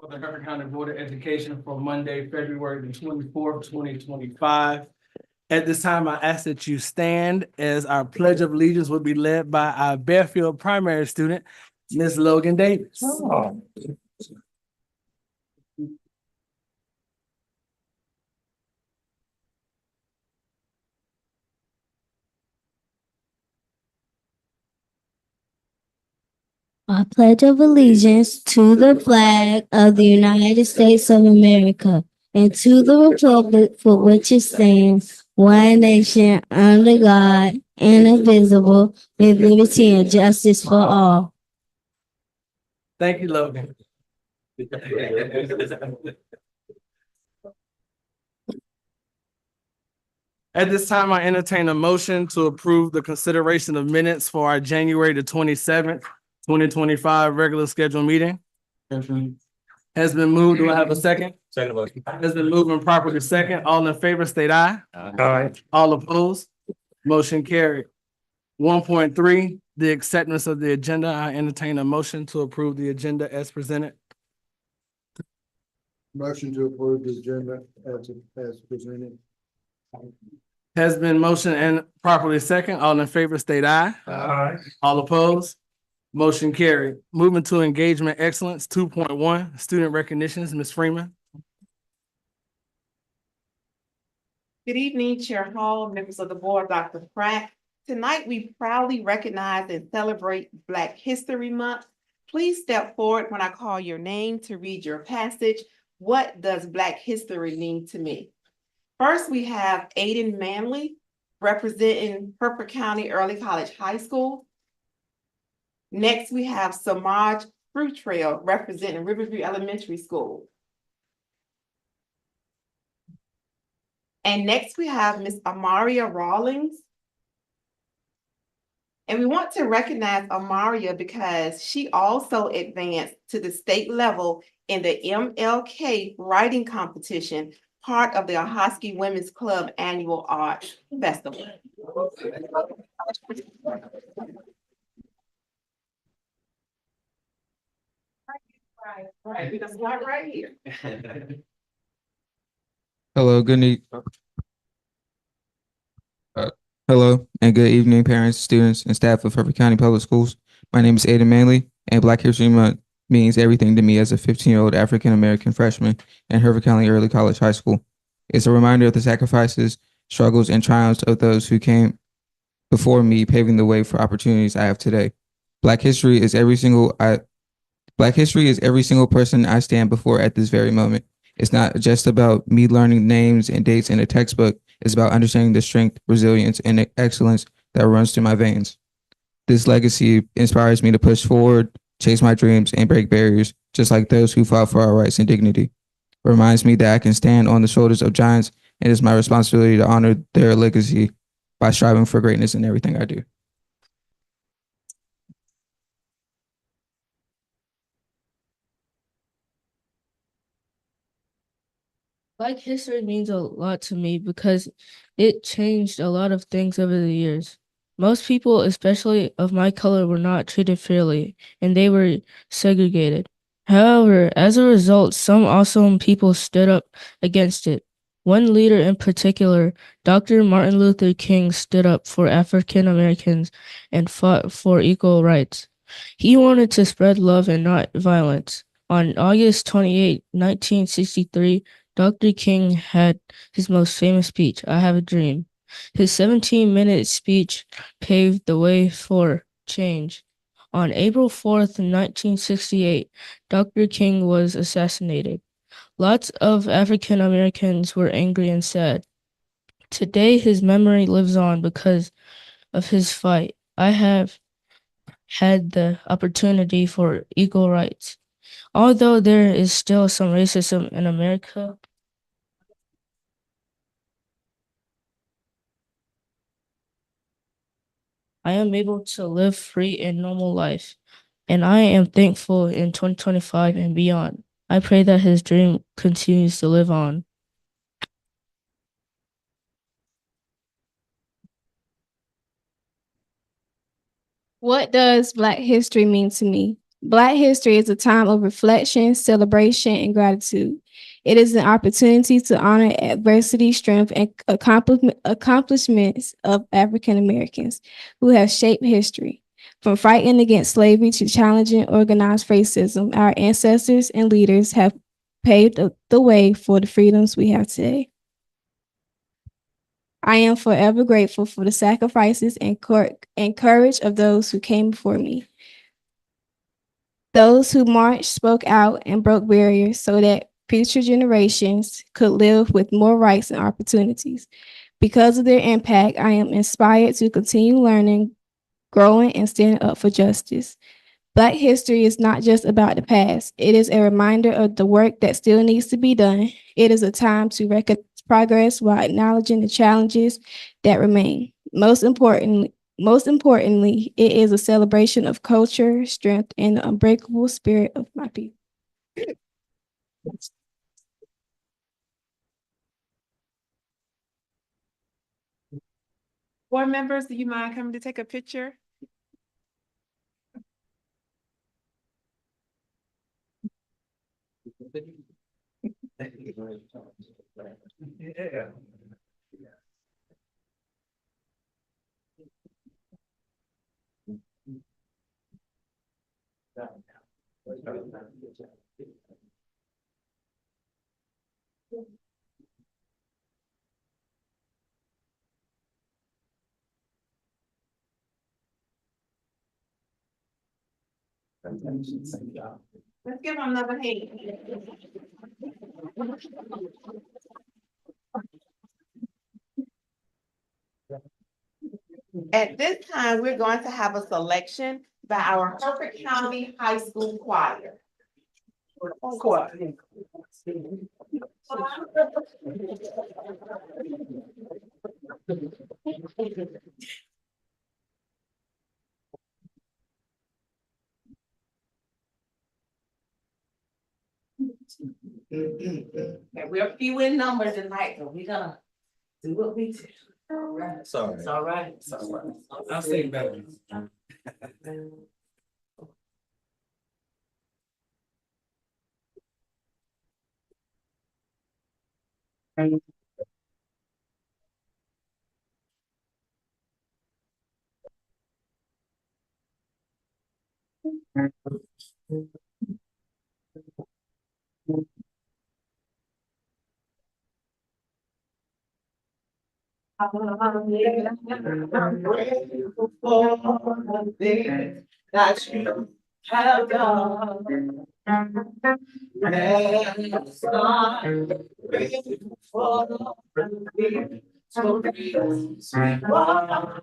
for the Hertford County Board of Education for Monday, February the 24th, 2025. At this time, I ask that you stand as our Pledge of Allegiance will be led by our Bearfield primary student, Ms. Logan Davis. I pledge of allegiance to the flag of the United States of America and to the republic for which it stands, one nation under God, indivisible, with liberty and justice for all. Thank you, Logan. At this time, I entertain a motion to approve the consideration of minutes for our January the 27th, 2025 regular scheduled meeting. Has been moved. Do I have a second? Second motion. Has been moved and properly second. All in favor, state aye. Aye. All opposed? Motion carried. 1.3, the acceptance of the agenda. I entertain a motion to approve the agenda as presented. Motion to approve the agenda as presented. Has been motion and properly second. All in favor, state aye. Aye. All opposed? Motion carried. Moving to engagement excellence, 2.1, student recognitions, Ms. Freeman. Good evening, Chair Hall, members of the board, Dr. Pratt. Tonight, we proudly recognize and celebrate Black History Month. Please step forward when I call your name to read your passage. What does Black history mean to me? First, we have Aiden Manley, representing Hertford County Early College High School. Next, we have Samaj Fruit Trail, representing Riverview Elementary School. And next, we have Miss Amaria Rawlings. And we want to recognize Amaria because she also advanced to the state level in the MLK writing competition, part of the Ahoskie Women's Club Annual Art Festival. Right, we just start right here. Hello, hello and good evening, parents, students, and staff of Hertford County Public Schools. My name is Aiden Manley, and Black History Month means everything to me as a 15-year-old African-American freshman in Hertford County Early College High School. It's a reminder of the sacrifices, struggles, and triumphs of those who came before me, paving the way for opportunities I have today. Black history is every single person I stand before at this very moment. It's not just about me learning names and dates in a textbook. It's about understanding the strength, resilience, and excellence that runs through my veins. This legacy inspires me to push forward, chase my dreams, and break barriers, just like those who fought for our rights and dignity. It reminds me that I can stand on the shoulders of giants, and it's my responsibility to honor their legacy by striving for greatness in everything I do. Black history means a lot to me because it changed a lot of things over the years. Most people, especially of my color, were not treated fairly, and they were segregated. However, as a result, some awesome people stood up against it. One leader in particular, Dr. Martin Luther King, stood up for African Americans and fought for equal rights. He wanted to spread love and not violence. On August 28, 1963, Dr. King had his most famous speech, I Have a Dream. His 17-minute speech paved the way for change. On April 4th, 1968, Dr. King was assassinated. Lots of African Americans were angry and sad. Today, his memory lives on because of his fight. I have had the opportunity for equal rights. Although there is still some racism in America, I am able to live free and normal life, and I am thankful in 2025 and beyond. I pray that his dream continues to live on. What does Black history mean to me? Black history is a time of reflection, celebration, and gratitude. It is an opportunity to honor adversity, strength, and accomplishments of African Americans who have shaped history. From fighting against slavery to challenging organized racism, our ancestors and leaders have paved the way for the freedoms we have today. I am forever grateful for the sacrifices and courage of those who came before me. Those who marched, spoke out, and broke barriers so that future generations could live with more rights and opportunities. Because of their impact, I am inspired to continue learning, growing, and standing up for justice. Black history is not just about the past. It is a reminder of the work that still needs to be done. It is a time to recognize progress while acknowledging the challenges that remain. Most importantly, it is a celebration of culture, strength, and the unbreakable spirit of my people. Board members, do you mind coming to take a picture? Yeah. Let's give them another hand. At this time, we're going to have a selection by our Hertford County High School Choir. And we're few in numbers tonight, so we're gonna do what we do. All right. Sorry. It's all right. It's all right. I'll sing better. I'm grateful for the things that you have done. Yes, I'm grateful for the things so things why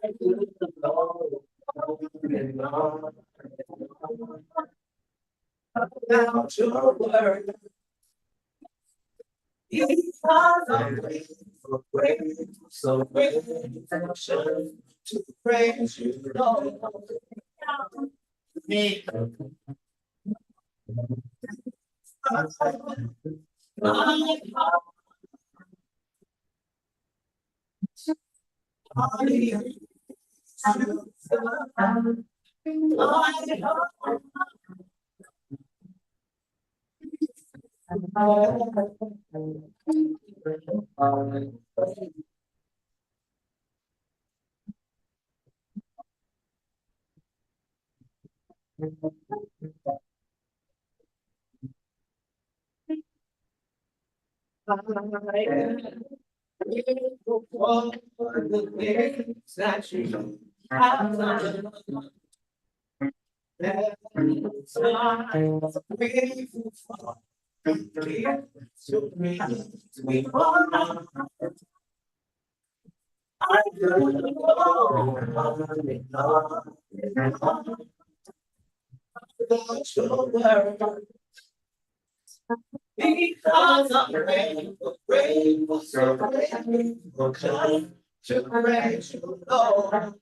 I do know about your word. Because I'm grateful, so grateful to praise you, Lord. Me. My grateful for the things that you have done. Yes, I'm grateful for the things you praise me for. I do about your word. Because I'm grateful, grateful, so grateful, come to praise you, Lord.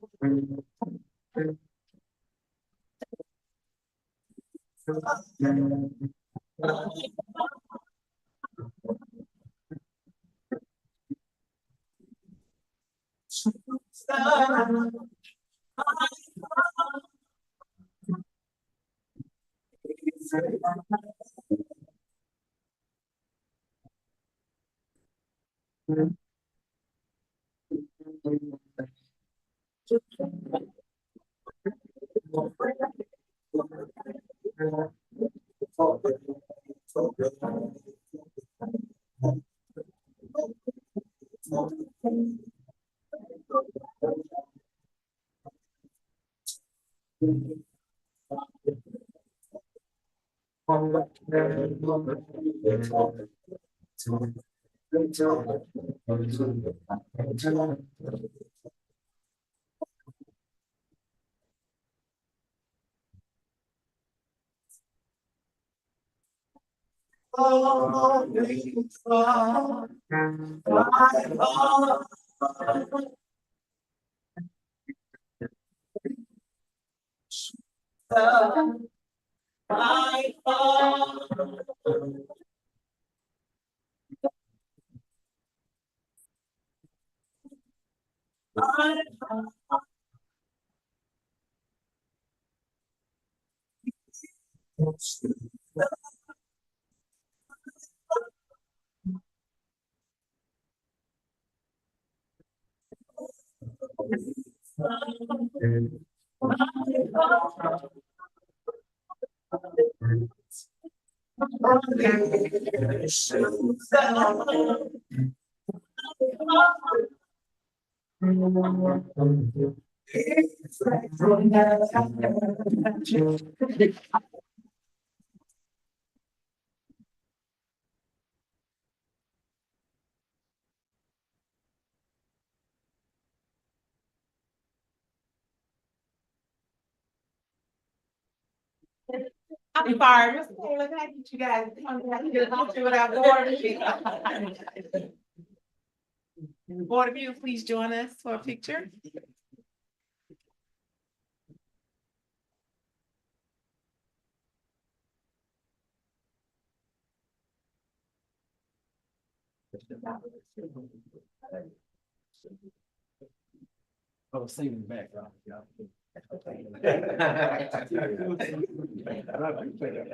I'm sorry, Mr. Taylor, can I get you guys to come back and get a picture with our board? Board of you, please join us for a picture. Oh, singing background.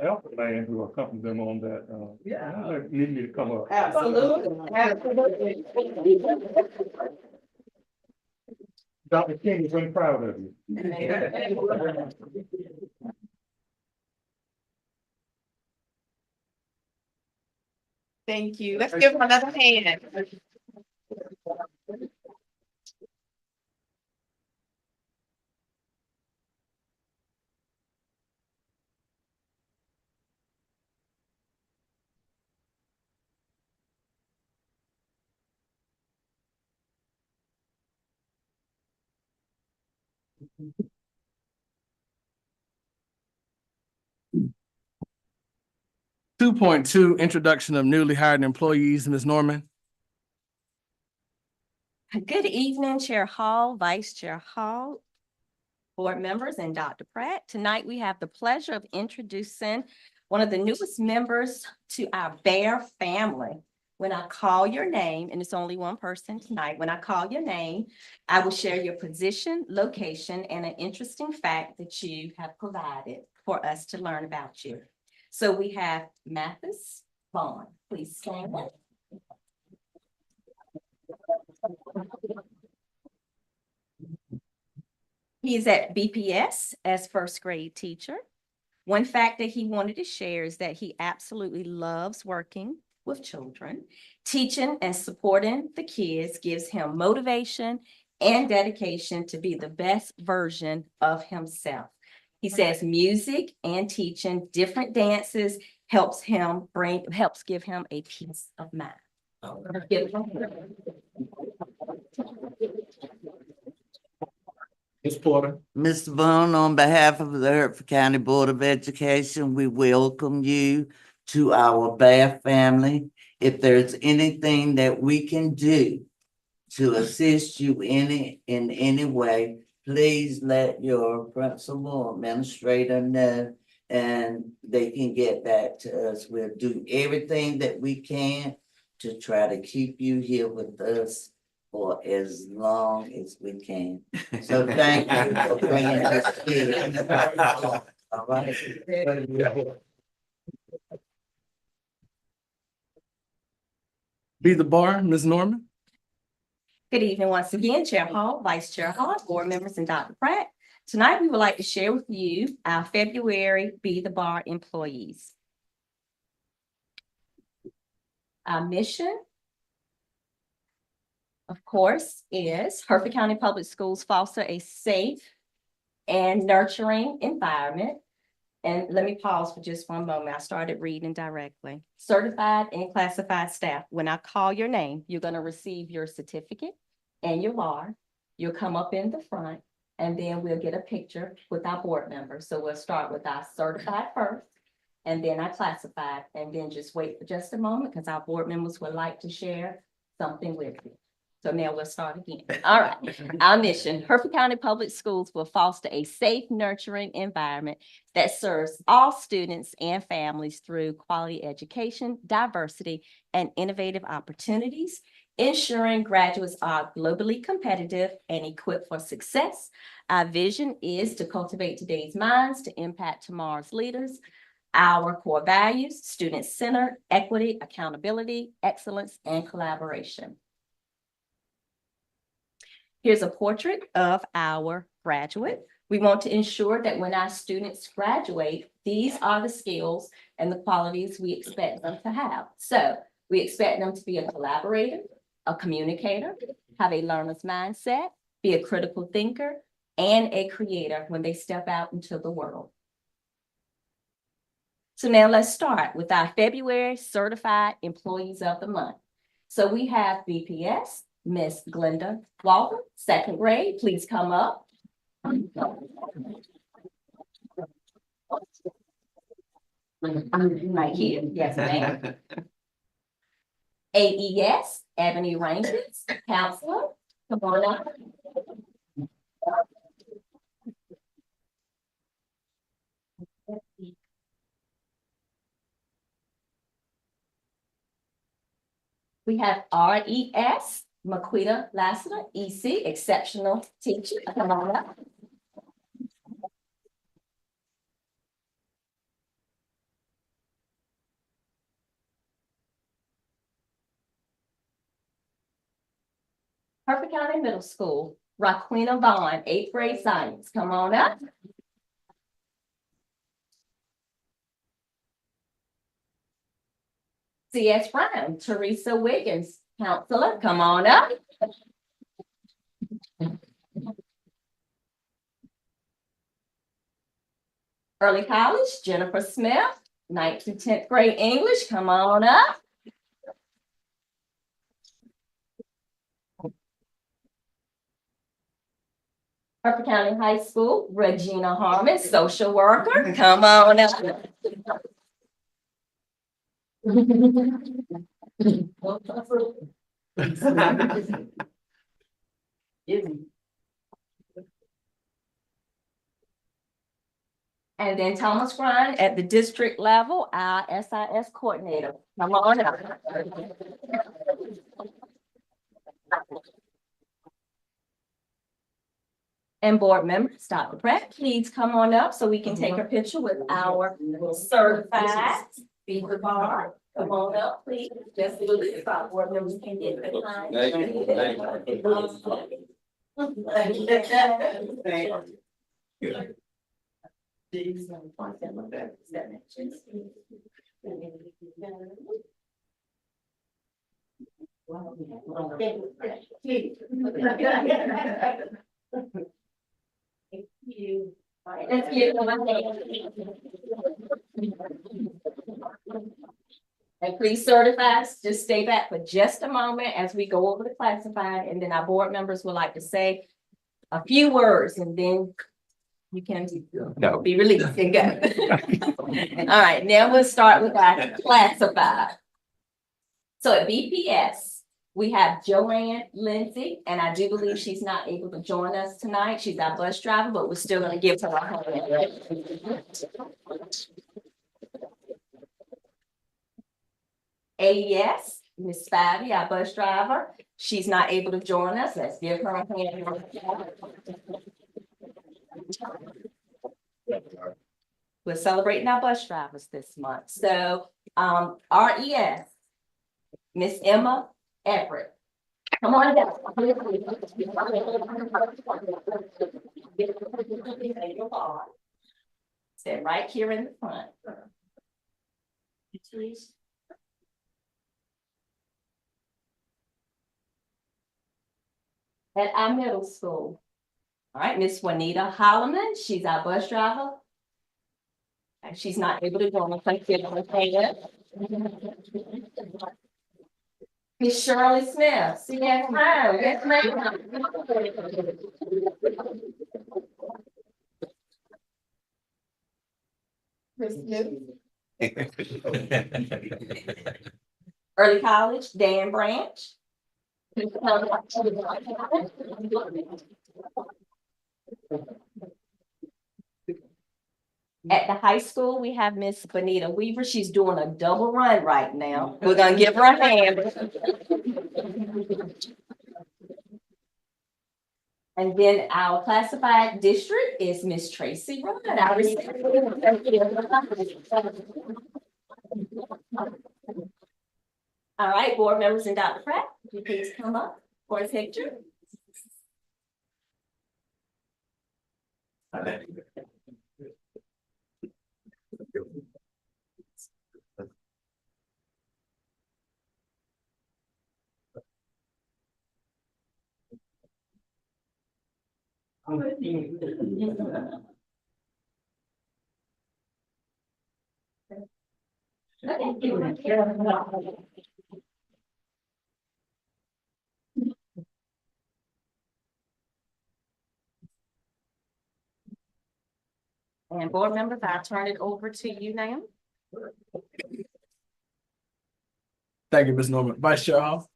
Alpha man who accompanied them on that, need me to come up. Absolutely, absolutely. Dr. King is very proud of you. Thank you. Let's give him another hand. Two point two, introduction of newly hired employees, Ms. Norman. Good evening, Chair Hall, Vice Chair Hall, board members, and Dr. Pratt. Tonight, we have the pleasure of introducing one of the newest members to our Bear family. When I call your name, and it's only one person tonight, when I call your name, I will share your position, location, and an interesting fact that you have provided for us to learn about you. So we have Mathis Vaughn. Please stand up. He is at BPS as first grade teacher. One fact that he wanted to share is that he absolutely loves working with children. Teaching and supporting the kids gives him motivation and dedication to be the best version of himself. He says music and teaching different dances helps give him a peace of mind. Ms. Porter. Mr. Vaughn, on behalf of the Hertford County Board of Education, we welcome you to our Bath family. If there's anything that we can do to assist you in any way, please let your principal or administrator know, and they can get back to us. We'll do everything that we can to try to keep you here with us for as long as we can. So thank you for bringing us here. All right. Be the bar, Ms. Norman. Good evening once again, Chair Hall, Vice Chair Hall, board members, and Dr. Pratt. Tonight, we would like to share with you our February Be the Bar employees. Our mission, of course, is Hertford County Public Schools foster a safe and nurturing environment. And let me pause for just one moment. I started reading directly. Certified and classified staff. When I call your name, you're going to receive your certificate and your bar. You'll come up in the front, and then we'll get a picture with our board members. So we'll start with our certified first, and then our classified, and then just wait for just a moment because our board members would like to share something with you. So now we'll start again. All right. Our mission, Hertford County Public Schools will foster a safe, nurturing environment that serves all students and families through quality education, diversity, and innovative opportunities, ensuring graduates are globally competitive and equipped for success. Our vision is to cultivate today's minds to impact tomorrow's leaders. Our core values, student-centered, equity, accountability, excellence, and collaboration. Here's a portrait of our graduate. We want to ensure that when our students graduate, these are the skills and the qualities we expect them to have. So we expect them to be a collaborator, a communicator, have a learner's mindset, be a critical thinker, and a creator when they step out into the world. So now let's start with our February Certified Employees of the Month. So we have BPS, Miss Glenda Walker, second grade. Please come up. Right here. Yes, ma'am. AES, Avenue Rangers, counselor. Come on up. We have RES, Maquita Lassiter, EC, exceptional teacher. Come on up. Hertford County Middle School, Raquina Vaughn, 8th grade science. Come on up. CS Brown, Teresa Wiggins, counselor. Come on up. Early college, Jennifer Smith, 9th to 10th grade English. Come on up. Hertford County High School, Regina Harmon, social worker. Come on up. And then Thomas Grind at the district level, our SIS coordinator. Come on up. And board members, Dr. Pratt, please come on up so we can take a picture with our certified Be the Bar. Come on up, please. Just a little bit about board members can get behind. Thank you. Let's give them a hand. And please certify, just stay back for just a moment as we go over the classified, and then our board members would like to say a few words, and then you can be released and go. All right, now we'll start with our classified. So at BPS, we have Joanne Lindsay, and I do believe she's not able to join us tonight. She's our bus driver, but we're still going to give her a hand. AES, Miss Spivey, our bus driver. She's not able to join us. Let's give her a hand. We're celebrating our bus drivers this month. So RES, Miss Emma Everett. Come on down. Stand right here in the front. Please. At our middle school. All right, Miss Juanita Holloman, she's our bus driver. And she's not able to join us. Thank you. Miss Shirley Smith, yes, ma'am. Yes, ma'am. Early college, Dan Branch. At the high school, we have Miss Bonita Weaver. She's doing a double run right now. We're gonna give her a hand. And then our classified district is Miss Tracy Rudd. All right, board members and Dr. Pratt, would you please come up for a picture? And board members, I'll turn it over to you now. Thank you, Ms. Norman. Vice Chair Hall.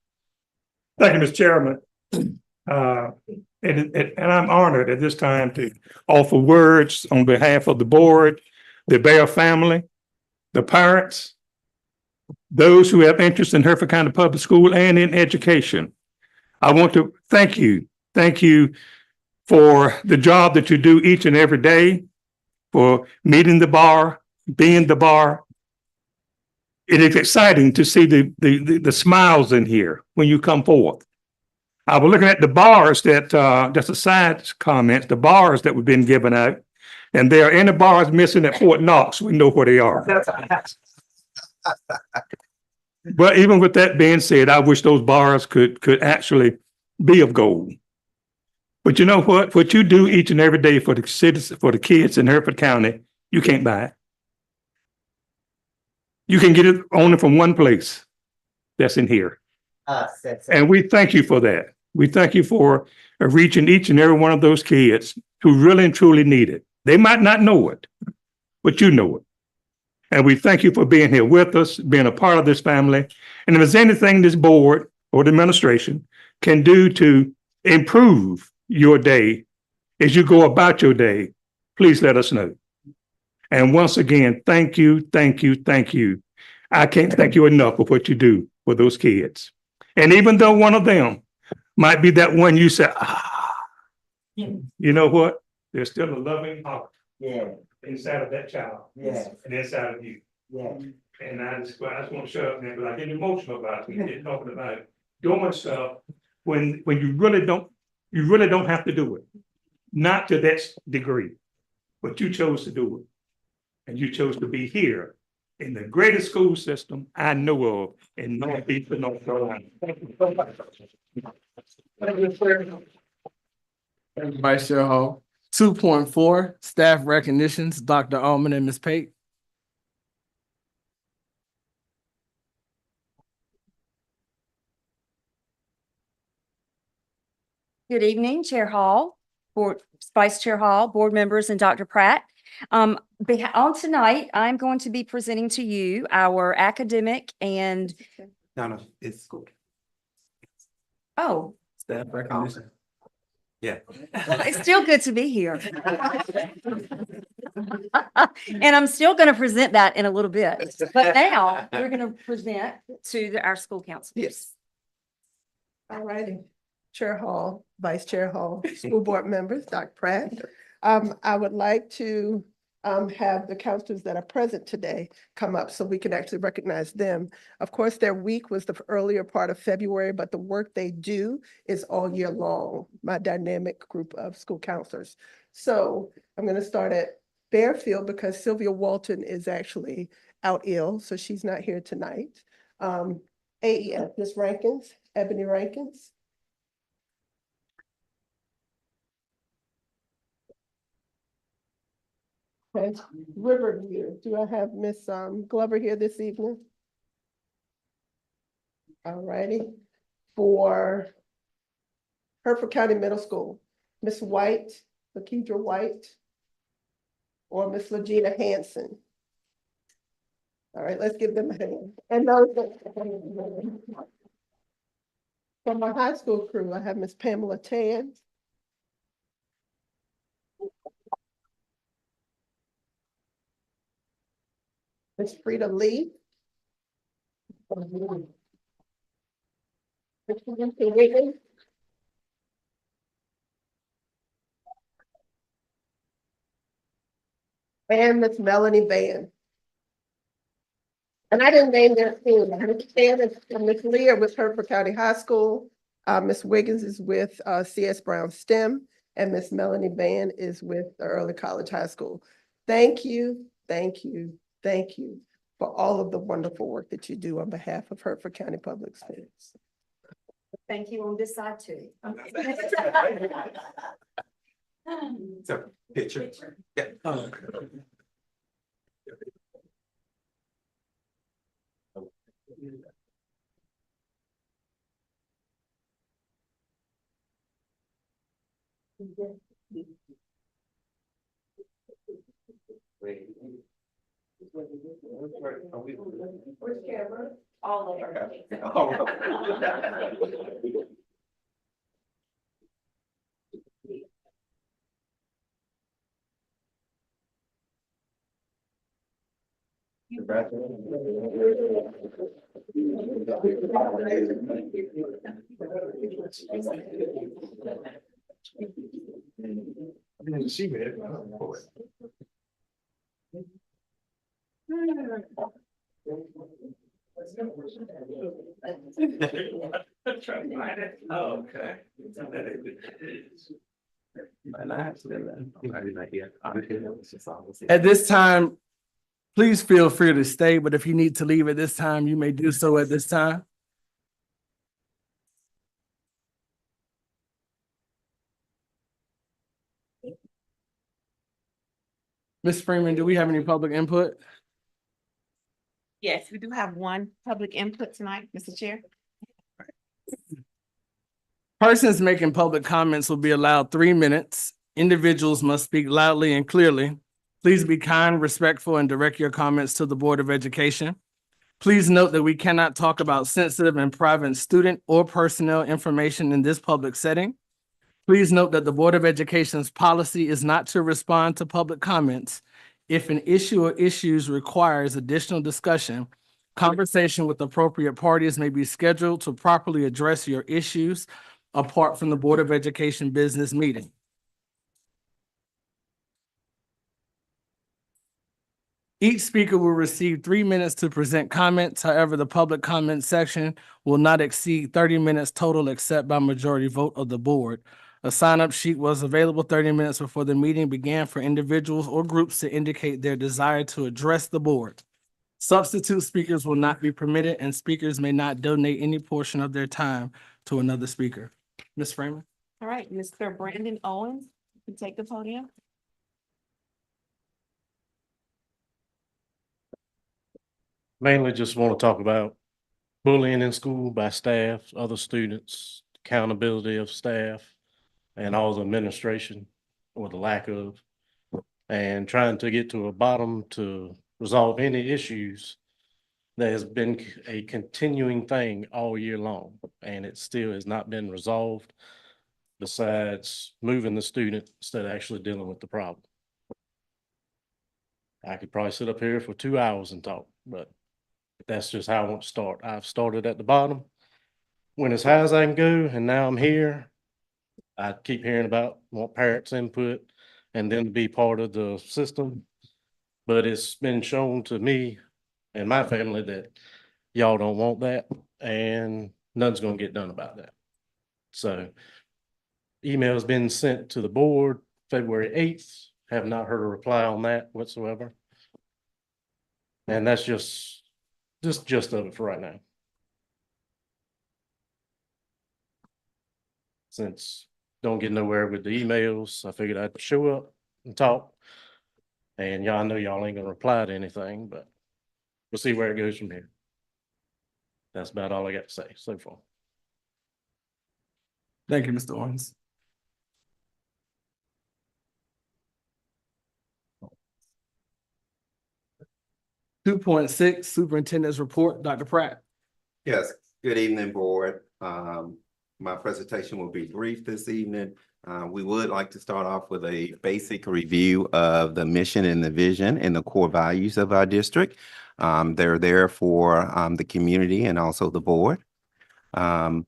Thank you, Mr. Chairman. And I'm honored at this time to offer words on behalf of the board, the Bear family, the parents, those who have interest in Hertford County Public School and in education. I want to thank you. Thank you for the job that you do each and every day, for meeting the bar, being the bar. It is exciting to see the smiles in here when you come forth. I was looking at the bars that, just a side comment, the bars that we've been given out, and there are any bars missing at Fort Knox, we know where they are. But even with that being said, I wish those bars could actually be of gold. But you know what? What you do each and every day for the citizens, for the kids in Hertford County, you can't buy it. You can get it only from one place. That's in here. And we thank you for that. We thank you for reaching each and every one of those kids who really and truly need it. They might not know it, but you know it. And we thank you for being here with us, being a part of this family. And if there's anything this board or the administration can do to improve your day as you go about your day, please let us know. And once again, thank you, thank you, thank you. I can't thank you enough for what you do for those kids. And even though one of them might be that one you say, you know what? There's still a loving heart inside of that child and inside of you. And I just want to shut up there, but I get emotional about it. Get talking about doing stuff when you really don't have to do it. Not to that degree, but you chose to do it. And you chose to be here in the greatest school system I know of in Northeast North Carolina. Thank you so much. Thank you, Vice Chair Hall. 2.4, staff recognitions, Dr. Allman and Ms. Pate. Good evening, Chair Hall, Vice Chair Hall, board members, and Dr. Pratt. On tonight, I'm going to be presenting to you our academic and No, it's school. Staff recognition. Yeah. Well, it's still good to be here. And I'm still going to present that in a little bit. But now we're going to present to our school council. Yes. All righty. Chair Hall, Vice Chair Hall, school board members, Dr. Pratt. I would like to have the counselors that are present today come up so we can actually recognize them. Of course, their week was the earlier part of February, but the work they do is all year long, my dynamic group of school counselors. So I'm going to start at Fairfield because Sylvia Walton is actually out ill, so she's not here tonight. AEF, Ms. Rankins, Ebony Rankins. Okay, Riverview, do I have Miss Glover here this evening? All righty. For Hertford County Middle School, Miss White, Lakedra White, or Miss Legina Hanson. All right, let's give them a hand. And those that from my high school crew, I have Miss Pamela Tan. Miss Frida Lee. Miss Nancy Wiggins. And Miss Melanie Van. And I didn't name their team. Miss Van is Miss Leah with Hertford County High School. Miss Wiggins is with CS Brown STEM, and Miss Melanie Van is with the Early College High School. Thank you, thank you, thank you for all of the wonderful work that you do on behalf of Hertford County Public Schools. Thank you on this side too. So, picture. Yeah. Where's camera? All of them. Okay. At this time, please feel free to stay, but if you need to leave at this time, you may do so at this time. Ms. Freeman, do we have any public input? Yes, we do have one public input tonight, Mr. Chair. Persons making public comments will be allowed 3 minutes. Individuals must speak loudly and clearly. Please be kind, respectful, and direct your comments to the Board of Education. Please note that we cannot talk about sensitive and private student or personnel information in this public setting. Please note that the Board of Education's policy is not to respond to public comments. If an issue or issues requires additional discussion, conversation with appropriate parties may be scheduled to properly address your issues apart from the Board of Education business meeting. Each speaker will receive 3 minutes to present comments. However, the public comment section will not exceed 30 minutes total except by majority vote of the board. A sign-up sheet was available 30 minutes before the meeting began for individuals or groups to indicate their desire to address the board. Substitute speakers will not be permitted, and speakers may not donate any portion of their time to another speaker. Ms. Freeman? All right, Mr. Brandon Owens, you can take the podium. Mainly just want to talk about bullying in school by staff, other students, accountability of staff, and all the administration or the lack of, and trying to get to a bottom to resolve any issues that has been a continuing thing all year long, and it still has not been resolved besides moving the student instead of actually dealing with the problem. I could probably sit up here for 2 hours and talk, but that's just how I want to start. I've started at the bottom, went as high as I can go, and now I'm here. I keep hearing about want parents' input and then to be part of the system. But it's been shown to me and my family that y'all don't want that and nothing's gonna get done about that. So email's been sent to the board February 8th. Have not heard a reply on that whatsoever. And that's just gist of it for right now. Since don't get nowhere with the emails, I figured I'd show up and talk. And y'all know y'all ain't gonna reply to anything, but we'll see where it goes from here. That's about all I got to say so far. Thank you, Mr. Owens. Two point six, Superintendent's Report, Dr. Pratt. Yes, good evening, board. My presentation will be brief this evening. We would like to start off with a basic review of the mission and the vision and the core values of our district. They're there for the community and also the board. We are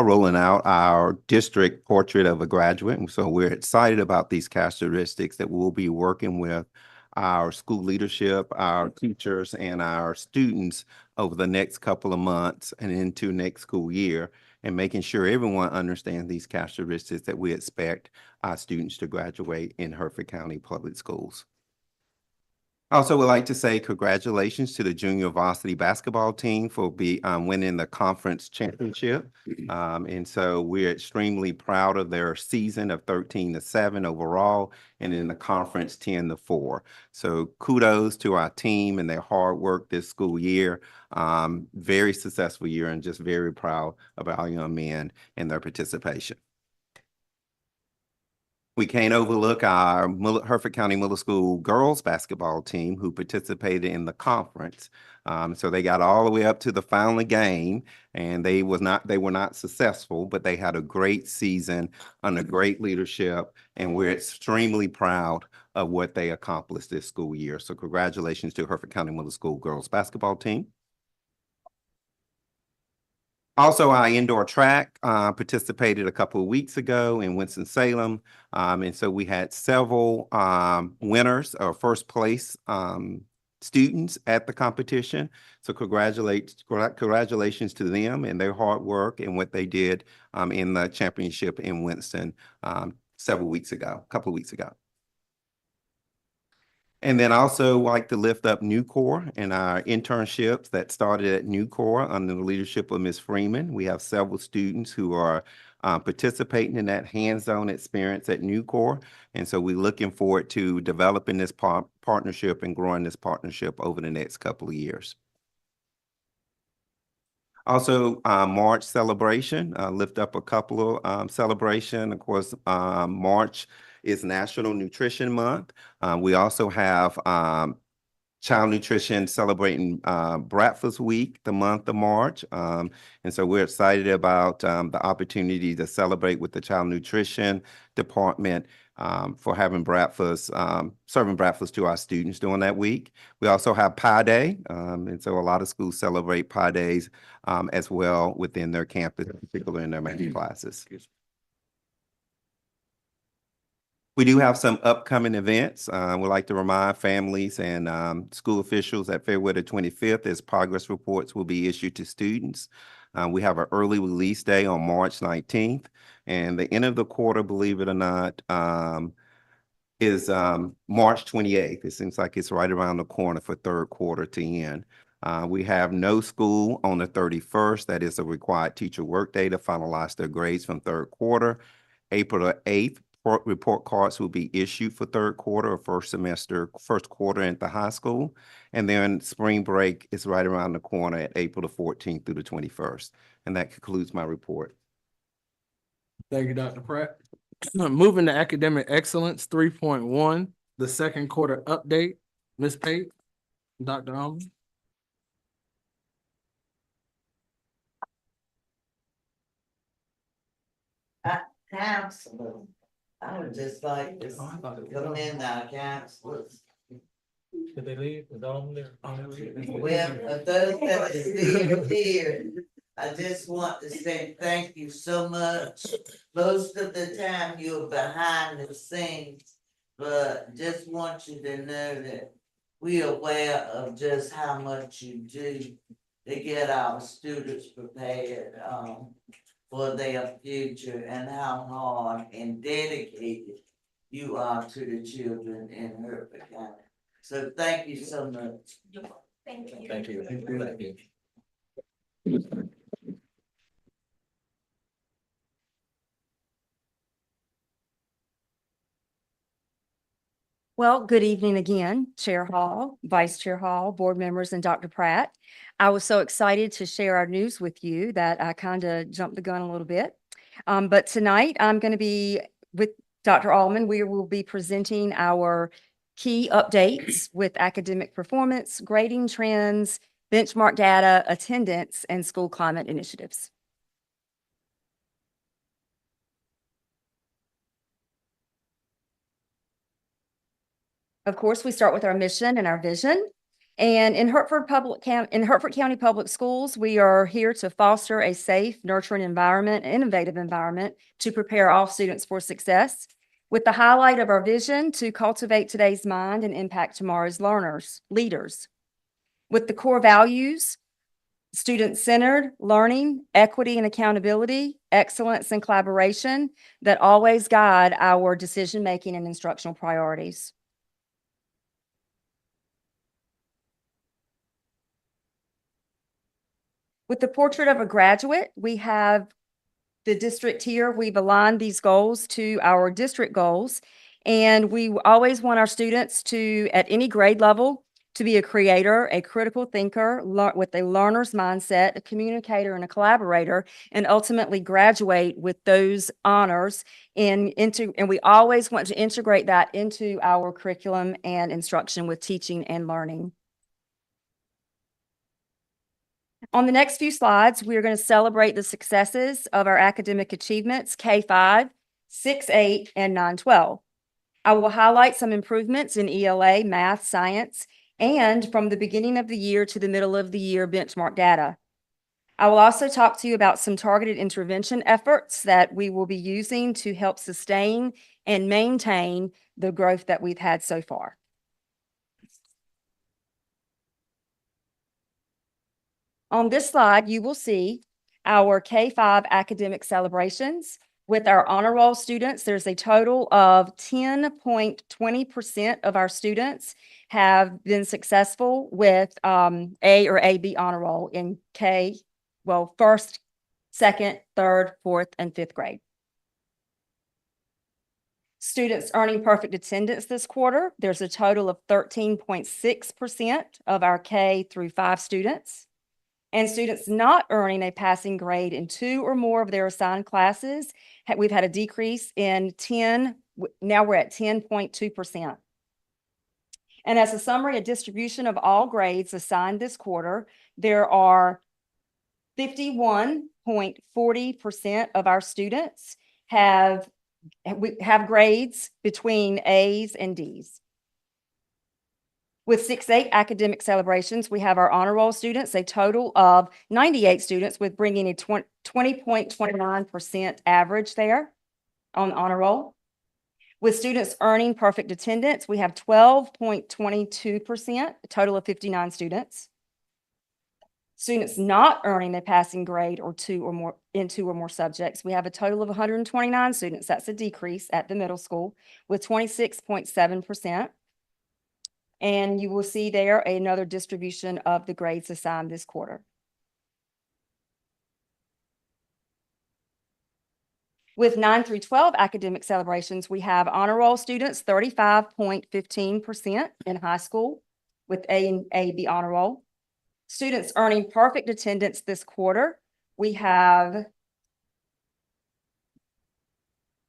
rolling out our district portrait of a graduate. So we're excited about these characteristics that we'll be working with our school leadership, our teachers, and our students over the next couple of months and into next school year, and making sure everyone understands these characteristics that we expect our students to graduate in Hertford County Public Schools. I also would like to say congratulations to the junior varsity basketball team for winning the conference championship. And so we're extremely proud of their season of 13-7 overall, and in the conference 10-4. So kudos to our team and their hard work this school year. Very successful year, and just very proud of our young men and their participation. We can't overlook our Hertford County Middle School girls basketball team who participated in the conference. So they got all the way up to the final game, and they were not successful, but they had a great season under great leadership, and we're extremely proud of what they accomplished this school year. So congratulations to Hertford County Middle School girls basketball team. Also, our indoor track participated a couple of weeks ago in Winston-Salem. And so we had several winners or first place students at the competition. So congratulations to them and their hard work and what they did in the championship in Winston a couple of weeks ago. And then also like to lift up Nucor and our internships that started at Nucor under the leadership of Ms. Freeman. We have several students who are participating in that hands-on experience at Nucor. And so we're looking forward to developing this partnership and growing this partnership over the next couple of years. Also, March celebration, lift up a couple of celebration. Of course, March is National Nutrition Month. We also have Child Nutrition celebrating Breakfast Week, the month of March. And so we're excited about the opportunity to celebrate with the Child Nutrition Department for having breakfast, serving breakfast to our students during that week. We also have Pi Day. And so a lot of schools celebrate Pi Days as well within their campus, particularly in their math classes. We do have some upcoming events. We'd like to remind families and school officials that February the 25th, as progress reports will be issued to students. We have an early release day on March 19th, and the end of the quarter, believe it or not, is March 28th. It seems like it's right around the corner for third quarter to end. We have no school on the 31st. That is a required teacher workday to finalize their grades from third quarter. April the 8th, report cards will be issued for third quarter or first quarter at the high school. And then spring break is right around the corner at April the 14th through the 21st. And that concludes my report. Thank you, Dr. Pratt. Moving to academic excellence, 3.1, the second quarter update. Ms. Pate, Dr. Allen. Counselor, I would just like to come in now, counselors. Did they leave? Is all of them there? Well, of those that are still here, I just want to say thank you so much. Most of the time you're behind the scenes, but just want you to know that we are aware of just how much you do to get our students prepared, for their future and how hard and dedicated you are to the children in Hertford County. So thank you so much. Thank you. Thank you. Thank you. Well, good evening again, Chair Hall, Vice Chair Hall, board members, and Dr. Pratt. I was so excited to share our news with you that I kind of jumped the gun a little bit. But tonight I'm going to be with Dr. Allman. We will be presenting our key updates with academic performance, grading trends, benchmark data, attendance, and school climate initiatives. Of course, we start with our mission and our vision. And in Hertford County Public Schools, we are here to foster a safe, nurturing environment, innovative environment to prepare all students for success, with the highlight of our vision to cultivate today's mind and impact tomorrow's leaders. With the core values, student-centered learning, equity and accountability, excellence and collaboration that always guide our decision-making and instructional priorities. With the portrait of a graduate, we have the district here. We've aligned these goals to our district goals, and we always want our students to, at any grade level, to be a creator, a critical thinker, with a learner's mindset, a communicator, and a collaborator, and ultimately graduate with those honors. And we always want to integrate that into our curriculum and instruction with teaching and learning. On the next few slides, we are going to celebrate the successes of our academic achievements, K-5, 6-8, and 9-12. I will highlight some improvements in ELA, math, science, and from the beginning of the year to the middle of the year benchmark data. I will also talk to you about some targeted intervention efforts that we will be using to help sustain and maintain the growth that we've had so far. On this slide, you will see our K-5 academic celebrations. With our honor roll students, there's a total of 10.20% of our students have been successful with A or AB honor roll in first, second, third, fourth, and fifth grade. Students earning perfect attendance this quarter, there's a total of 13.6% of our K through 5 students. And students not earning a passing grade in 2 or more of their assigned classes, we've had a decrease in 10, now we're at 10.2%. And as a summary, a distribution of all grades assigned this quarter, there are 51.40% of our students have grades between A's and D's. With 6-8 academic celebrations, we have our honor roll students, a total of 98 students, with bringing a 20.29% average there on honor roll. With students earning perfect attendance, we have 12.22%, a total of 59 students. Students not earning a passing grade or 2 or more in 2 or more subjects, we have a total of 129 students. That's a decrease at the middle school with 26.7%. And you will see there another distribution of the grades assigned this quarter. With 9 through 12 academic celebrations, we have honor roll students, 35.15% in high school with A and AB honor roll. Students earning perfect attendance this quarter, we have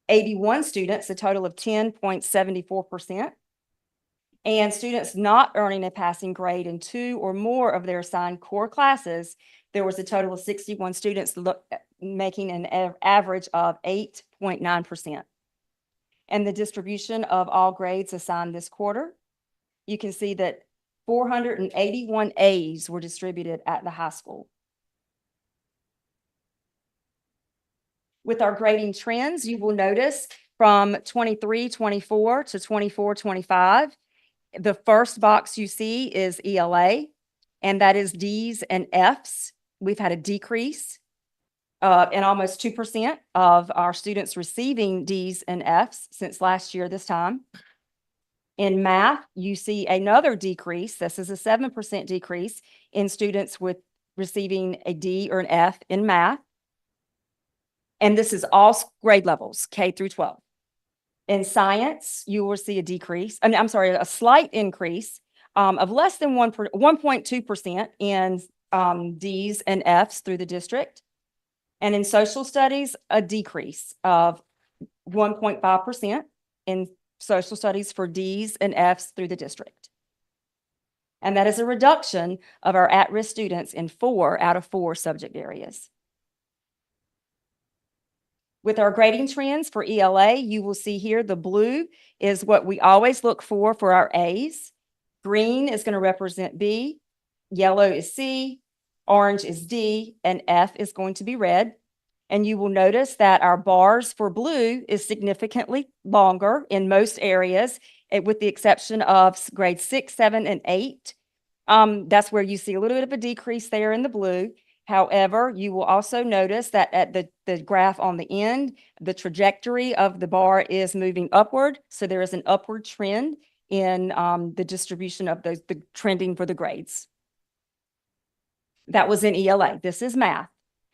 81 students, a total of 10.74%. And students not earning a passing grade in 2 or more of their assigned core classes, there was a total of 61 students making an average of 8.9%. And the distribution of all grades assigned this quarter, you can see that 481 A's were distributed at the high school. With our grading trends, you will notice From 23-24 to 24-25, the first box you see is ELA, and that is Ds and Fs. We've had a decrease in almost 2% of our students receiving Ds and Fs since last year this time. In math, you see another decrease. This is a 7% decrease in students with receiving a D or an F in math. And this is all grade levels, K through 12. In science, you will see a decrease, I'm sorry, a slight increase of less than 1.2% in Ds and Fs through the district. And in social studies, a decrease of 1.5% in social studies for Ds and Fs through the district. And that is a reduction of our at-risk students in 4 out of 4 subject areas. With our grading trends for ELA, you will see here the blue is what we always look for our A's. Green is going to represent B, yellow is C, orange is D, and F is going to be red. And you will notice that our bars for blue is significantly longer in most areas, with the exception of grades 6, 7, and 8. That's where you see a little bit of a decrease there in the blue. However, you will also notice that at the graph on the end, the trajectory of the bar is moving upward. So there is an upward trend in the distribution of the trending for the grades. That was in ELA. This is math.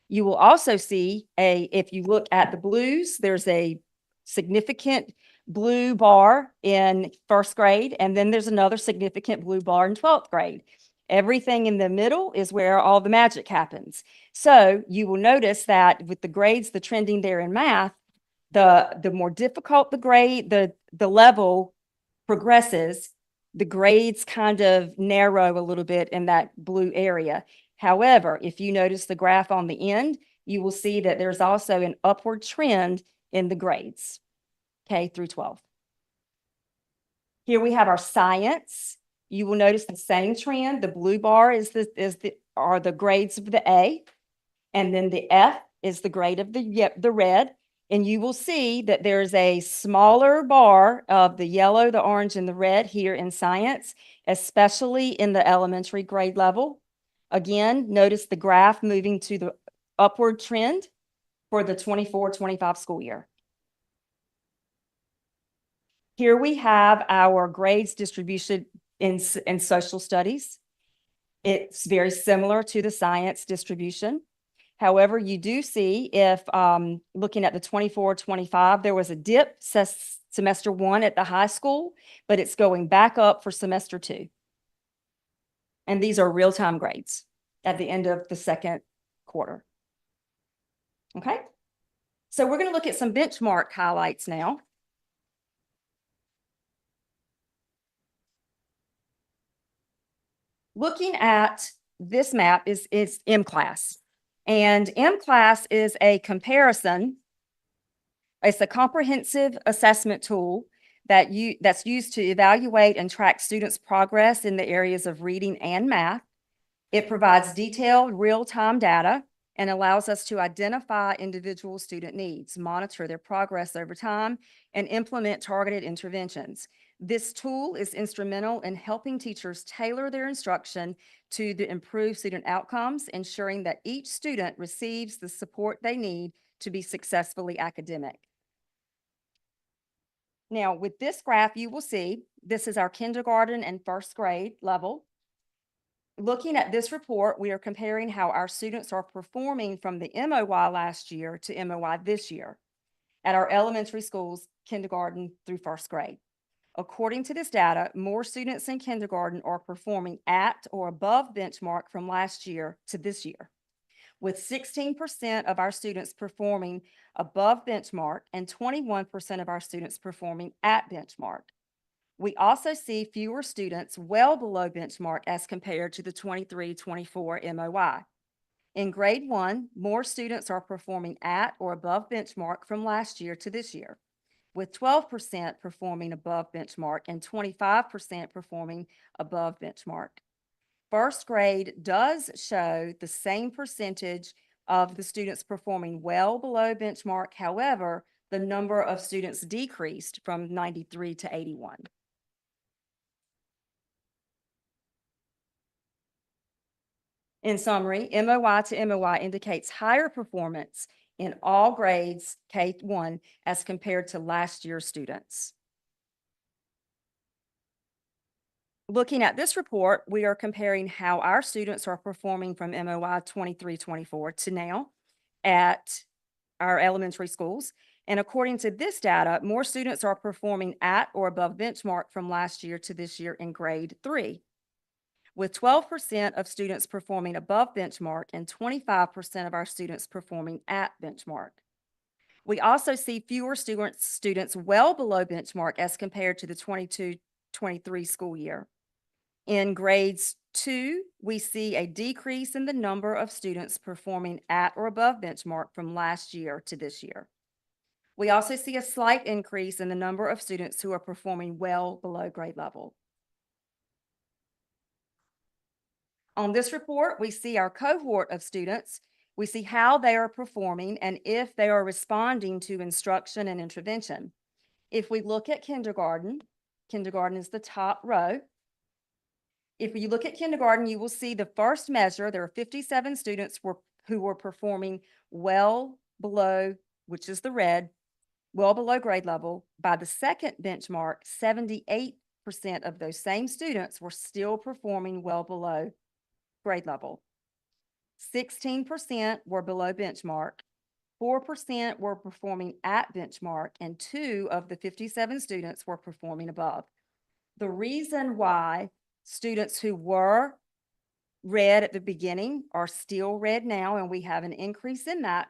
You will also see if you look at the blues, there's a significant blue bar in first grade, and then there's another significant blue bar in 12th grade. Everything in the middle is where all the magic happens. So you will notice that with the grades, the trending there in math, the more difficult the grade, the level progresses, the grades kind of narrow a little bit in that blue area. However, if you notice the graph on the end, you will see that there's also an upward trend in the grades, K through 12. Here we have our science. You will notice the same trend. The blue bar are the grades of the A, and then the F is the grade of the red. And you will see that there's a smaller bar of the yellow, the orange, and the red here in science, especially in the elementary grade level. Again, notice the graph moving to the upward trend for the 24-25 school year. Here we have our grades distribution in social studies. It's very similar to the science distribution. However, you do see if looking at the 24-25, there was a dip semester 1 at the high school, but it's going back up for semester 2. And these are real-time grades at the end of the second quarter. Okay, so we're going to look at some benchmark highlights now. Looking at this map is M-Class. And M-Class is a comparison. It's a comprehensive assessment tool that's used to evaluate and track students' progress in the areas of reading and math. It provides detailed real-time data and allows us to identify individual student needs, monitor their progress over time, and implement targeted interventions. This tool is instrumental in helping teachers tailor their instruction to the improved student outcomes, ensuring that each student receives the support they need to be successfully academic. Now, with this graph, you will see this is our kindergarten and first grade level. Looking at this report, we are comparing how our students are performing from the MOY last year to MOY this year at our elementary schools, kindergarten through first grade. According to this data, more students in kindergarten are performing at or above benchmark from last year to this year, with 16% of our students performing above benchmark and 21% of our students performing at benchmark. We also see fewer students well below benchmark as compared to the 23-24 MOY. In grade 1, more students are performing at or above benchmark from last year to this year, with 12% performing above benchmark and 25% performing above benchmark. First grade does show the same percentage of the students performing well below benchmark. However, the number of students decreased from 93 to 81. In summary, MOY to MOY indicates higher performance in all grades K-1 as compared to last year's students. Looking at this report, we are comparing how our students are performing from MOY 23-24 to now at our elementary schools. And according to this data, more students are performing at or above benchmark from last year to this year in grade 3, with 12% of students performing above benchmark and 25% of our students performing at benchmark. We also see fewer students well below benchmark as compared to the 22-23 school year. In grades 2, we see a decrease in the number of students performing at or above benchmark from last year to this year. We also see a slight increase in the number of students who are performing well below grade level. On this report, we see our cohort of students. We see how they are performing and if they are responding to instruction and intervention. If we look at kindergarten, kindergarten is the top row. If you look at kindergarten, you will see the first measure, there are 57 students who were performing well below, which is the red, well below grade level. By the second benchmark, 78% of those same students were still performing well below grade level. 16% were below benchmark, 4% were performing at benchmark, and 2 of the 57 students were performing above. The reason why students who were red at the beginning are still red now, and we have an increase in that,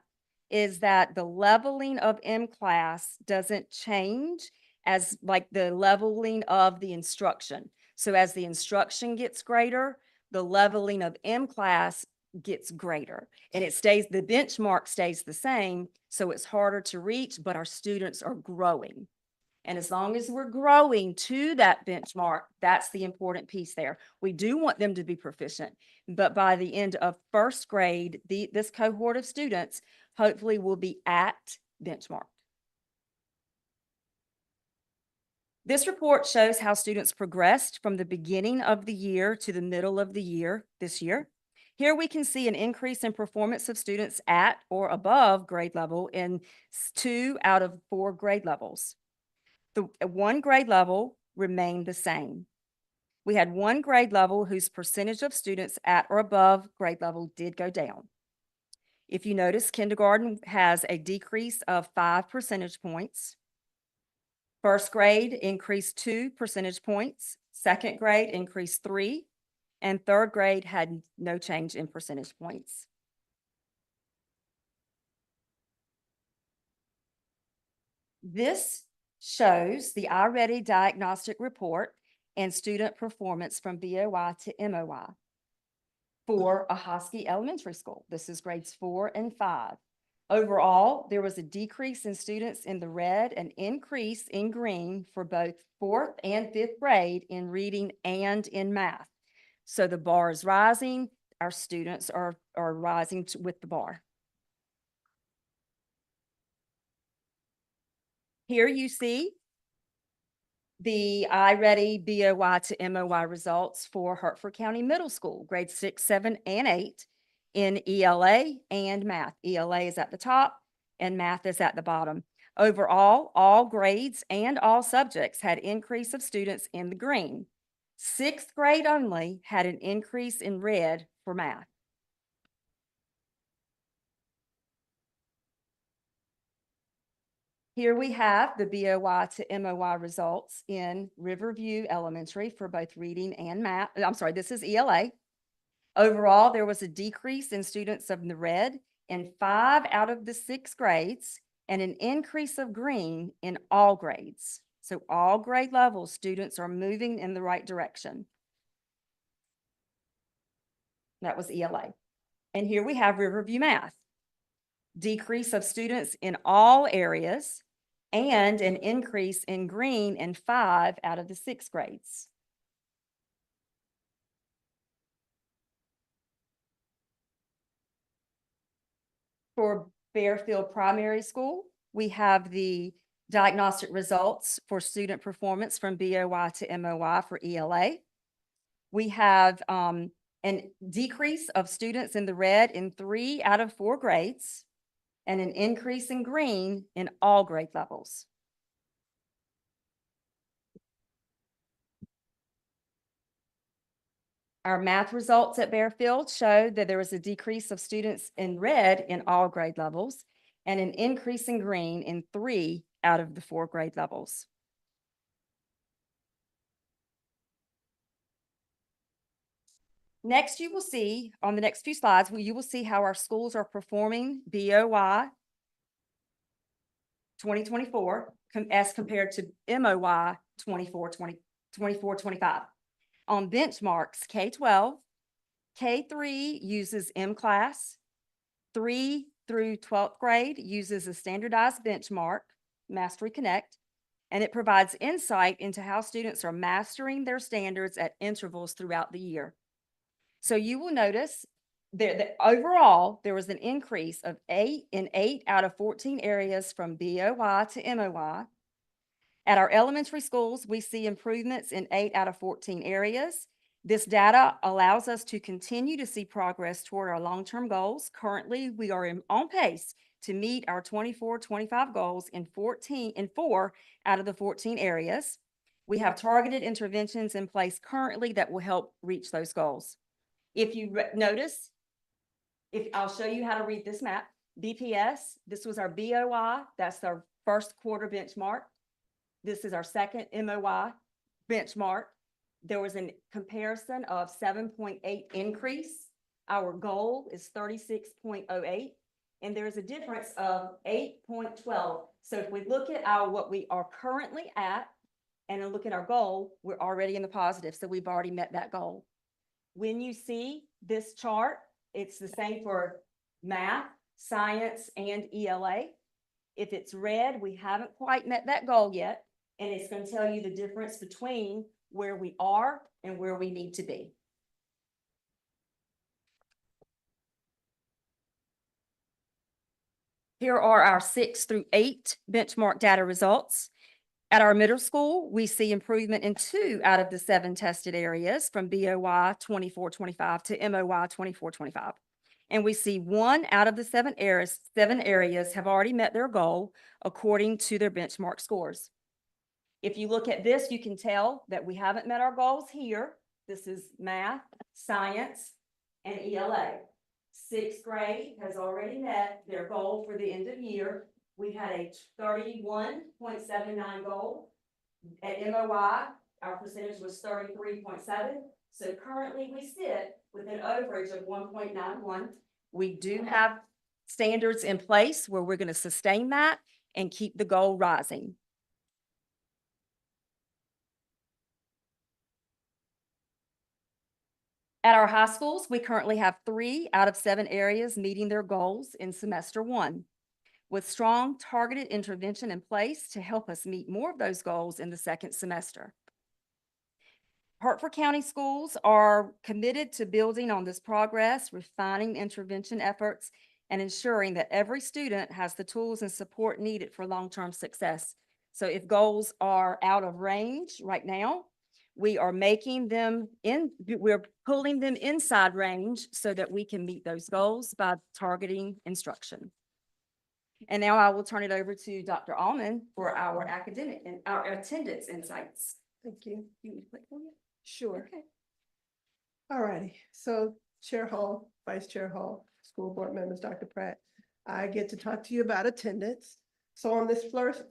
is that the leveling of M-class doesn't change as like the leveling of the instruction. So as the instruction gets greater, the leveling of M-class gets greater, and it stays, the benchmark stays the same, so it's harder to reach, but our students are growing. And as long as we're growing to that benchmark, that's the important piece there. We do want them to be proficient, but by the end of first grade, this cohort of students hopefully will be at benchmark. This report shows how students progressed from the beginning of the year to the middle of the year this year. Here we can see an increase in performance of students at or above grade level in 2 out of 4 grade levels. The 1 grade level remained the same. We had 1 grade level whose percentage of students at or above grade level did go down. If you notice, kindergarten has a decrease of 5 percentage points. First grade increased 2 percentage points. Second grade increased 3. And third grade had no change in percentage points. This shows the iReady diagnostic report and student performance from BOY to MOY for Ahoskie Elementary School. This is grades 4 and 5. Overall, there was a decrease in students in the red, an increase in green for both 4th and 5th grade in reading and in math. So the bar is rising, our students are rising with the bar. Here you see the iReady BOY to MOY results for Hertford County Middle School, grades 6, 7, and 8 in ELA and math. ELA is at the top and math is at the bottom. Overall, all grades and all subjects had increase of students in the green. 6th grade only had an increase in red for math. Here we have the BOY to MOY results in Riverview Elementary for both reading and math. I'm sorry, this is ELA. Overall, there was a decrease in students of the red in 5 out of the 6 grades and an increase of green in all grades. So all grade levels, students are moving in the right direction. That was ELA. And here we have Riverview Math. Decrease of students in all areas and an increase in green in 5 out of the 6 grades. For Fairfield Primary School, we have the diagnostic results for student performance from BOY to MOY for ELA. We have an decrease of students in the red in 3 out of 4 grades and an increase in green in all grade levels. Our math results at Bearfield showed that there was a decrease of students in red in all grade levels and an increase in green in 3 out of the 4 grade levels. Next, you will see on the next few slides, you will see how our schools are performing BOY 2024 as compared to MOY 24-25. On benchmarks, K-12, K-3 uses M-Class, 3 through 12th grade uses a standardized benchmark, Mastery Connect, and it provides insight into how students are mastering their standards at intervals throughout the year. So you will notice that overall, there was an increase of 8 out of 14 areas from BOY to MOY. At our elementary schools, we see improvements in 8 out of 14 areas. This data allows us to continue to see progress toward our long-term goals. Currently, we are on pace to meet our 24-25 goals in 4 out of the 14 areas. We have targeted interventions in place currently that will help reach those goals. If you notice, I'll show you how to read this map. BPS, this was our BOY, that's our first quarter benchmark. This is our second MOY benchmark. There was a comparison of 7.8 increase. Our goal is 36.08, and there's a difference of 8.12. So if we look at what we are currently at and then look at our goal, we're already in the positive, so we've already met that goal. When you see this chart, it's the same for math, science, and ELA. If it's red, we haven't quite met that goal yet, and it's going to tell you the difference between where we are and where we need to be. Here are our 6 through 8 benchmark data results. At our middle school, we see improvement in 2 out of the 7 tested areas from BOY 24-25 to MOY 24-25. And we see 1 out of the 7 areas have already met their goal according to their benchmark scores. If you look at this, you can tell that we haven't met our goals here. This is math, science, and ELA. 6th grade has already met their goal for the end of year. We had a 31.79 goal. At MOY, our percentage was 33.7. So currently we sit with an overage of 1.91. We do have standards in place where we're going to sustain that and keep the goal rising. At our high schools, we currently have 3 out of 7 areas meeting their goals in semester 1, with strong targeted intervention in place to help us meet more of those goals in the second semester. Hertford County schools are committed to building on this progress, refining intervention efforts, and ensuring that every student has the tools and support needed for long-term success. So if goals are out of range right now, we're pulling them inside range so that we can meet those goals by targeting instruction. And now I will turn it over to Dr. Allman for our academic and our attendance insights. Thank you. You need to click on it? Sure. Okay. All righty. So Chair Hall, Vice Chair Hall, school board members, Dr. Pratt, I get to talk to you about attendance. So on this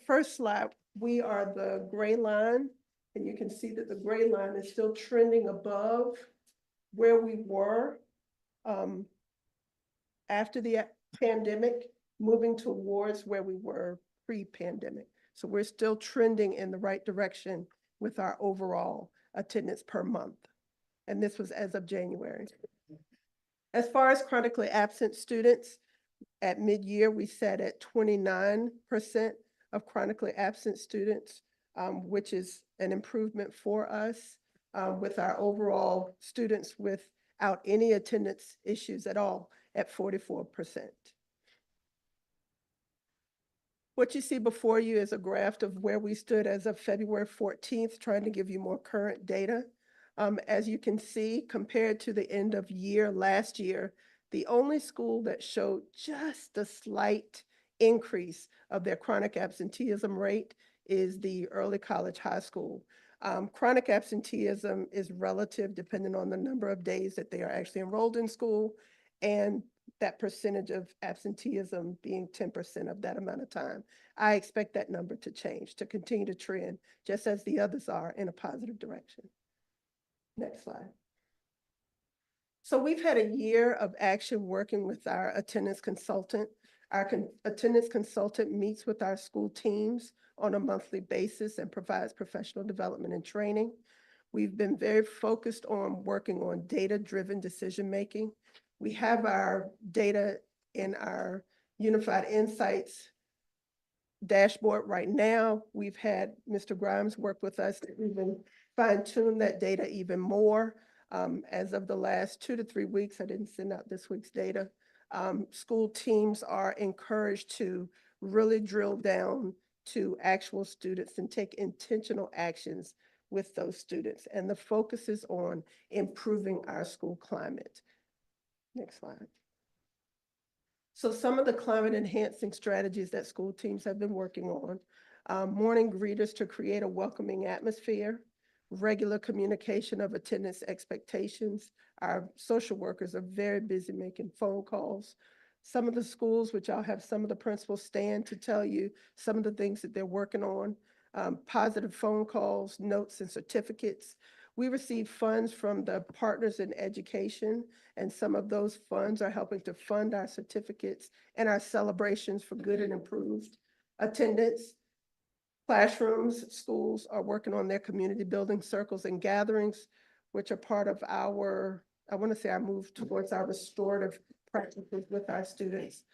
first slide, we are the gray line, and you can see that the gray line is still trending above where we were after the pandemic, moving towards where we were pre-pandemic. So we're still trending in the right direction with our overall attendance per month. And this was as of January. As far as chronically absent students, at mid-year, we sat at 29% of chronically absent students, which is an improvement for us with our overall students without any attendance issues at all at 44%. What you see before you is a graph of where we stood as of February 14th, trying to give you more current data. As you can see, compared to the end of year last year, the only school that showed just a slight increase of their chronic absenteeism rate is the early college high school. Chronic absenteeism is relative depending on the number of days that they are actually enrolled in school and that percentage of absenteeism being 10% of that amount of time. I expect that number to change, to continue to trend, just as the others are, in a positive direction. Next slide. So we've had a year of action working with our attendance consultant. Our attendance consultant meets with our school teams on a monthly basis and provides professional development and training. We've been very focused on working on data-driven decision-making. We have our data in our Unified Insights dashboard right now. We've had Mr. Grimes work with us to even fine-tune that data even more. As of the last 2 to 3 weeks, I didn't send out this week's data. School teams are encouraged to really drill down to actual students and take intentional actions with those students. And the focus is on improving our school climate. Next slide. So some of the climate enhancing strategies that school teams have been working on, morning greeters to create a welcoming atmosphere, regular communication of attendance expectations. Our social workers are very busy making phone calls. Some of the schools, which I'll have some of the principals stand to tell you some of the things that they're working on, positive phone calls, notes, and certificates. We receive funds from the Partners in Education, and some of those funds are helping to fund our certificates and our celebrations for good and improved attendance. Classrooms, schools are working on their community building circles and gatherings, which are part of our, I want to say, our move towards our restorative practices with our students.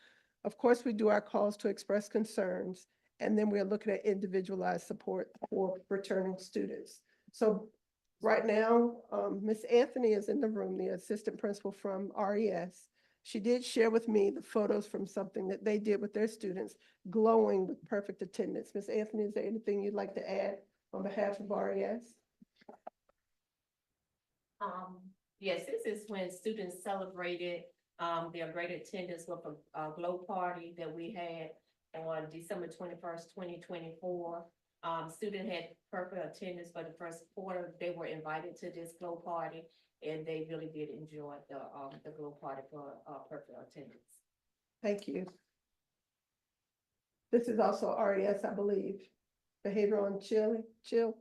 Of course, we do our calls to express concerns, and then we're looking at individualized support for returning students. So right now, Ms. Anthony is in the room, the assistant principal from RES. She did share with me the photos from something that they did with their students, glowing with perfect attendance. Ms. Anthony, is there anything you'd like to add on behalf of RES? Yes, this is when students celebrated their great attendance with a glow party that we had on December 21st, 2024. Student had perfect attendance for the first quarter. They were invited to this glow party, and they really did enjoy the glow party for perfect attendance. Thank you. This is also RES, I believe. Behavioral and chill.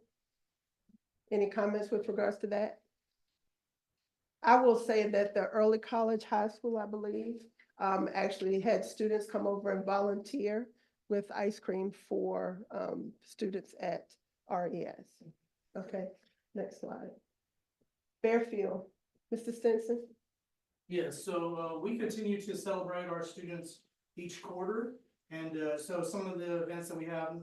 Any comments with regards to that? I will say that the early college high school, I believe, actually had students come over and volunteer with ice cream for students at RES. Okay, next slide. Fairfield, Mr. Stinson. Yes, so we continue to celebrate our students each quarter. And so some of the events that we have,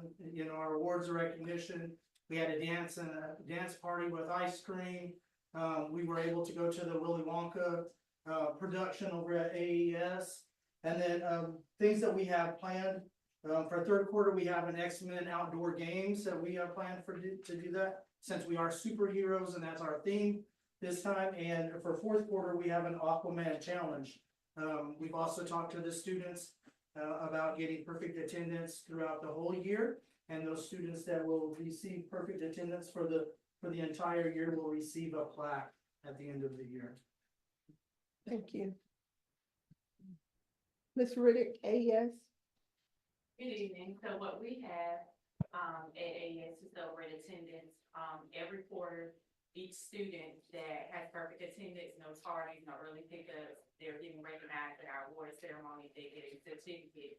our awards of recognition, we had a dance party with ice cream. We were able to go to the Willy Wonka production over at AES. And then things that we have planned for third quarter, we have an X-Men outdoor games that we have planned to do that, since we are superheroes and that's our theme this time. And for fourth quarter, we have an Aquaman challenge. We've also talked to the students about getting perfect attendance throughout the whole year, and those students that will receive perfect attendance for the entire year will receive a plaque at the end of the year. Thank you. Ms. Riddick, AES. Good evening. So what we have at AES to celebrate attendance, every quarter, each student that has perfect attendance, no tardies, no early pickups, they're getting recognized at our award ceremony, they get a certificate.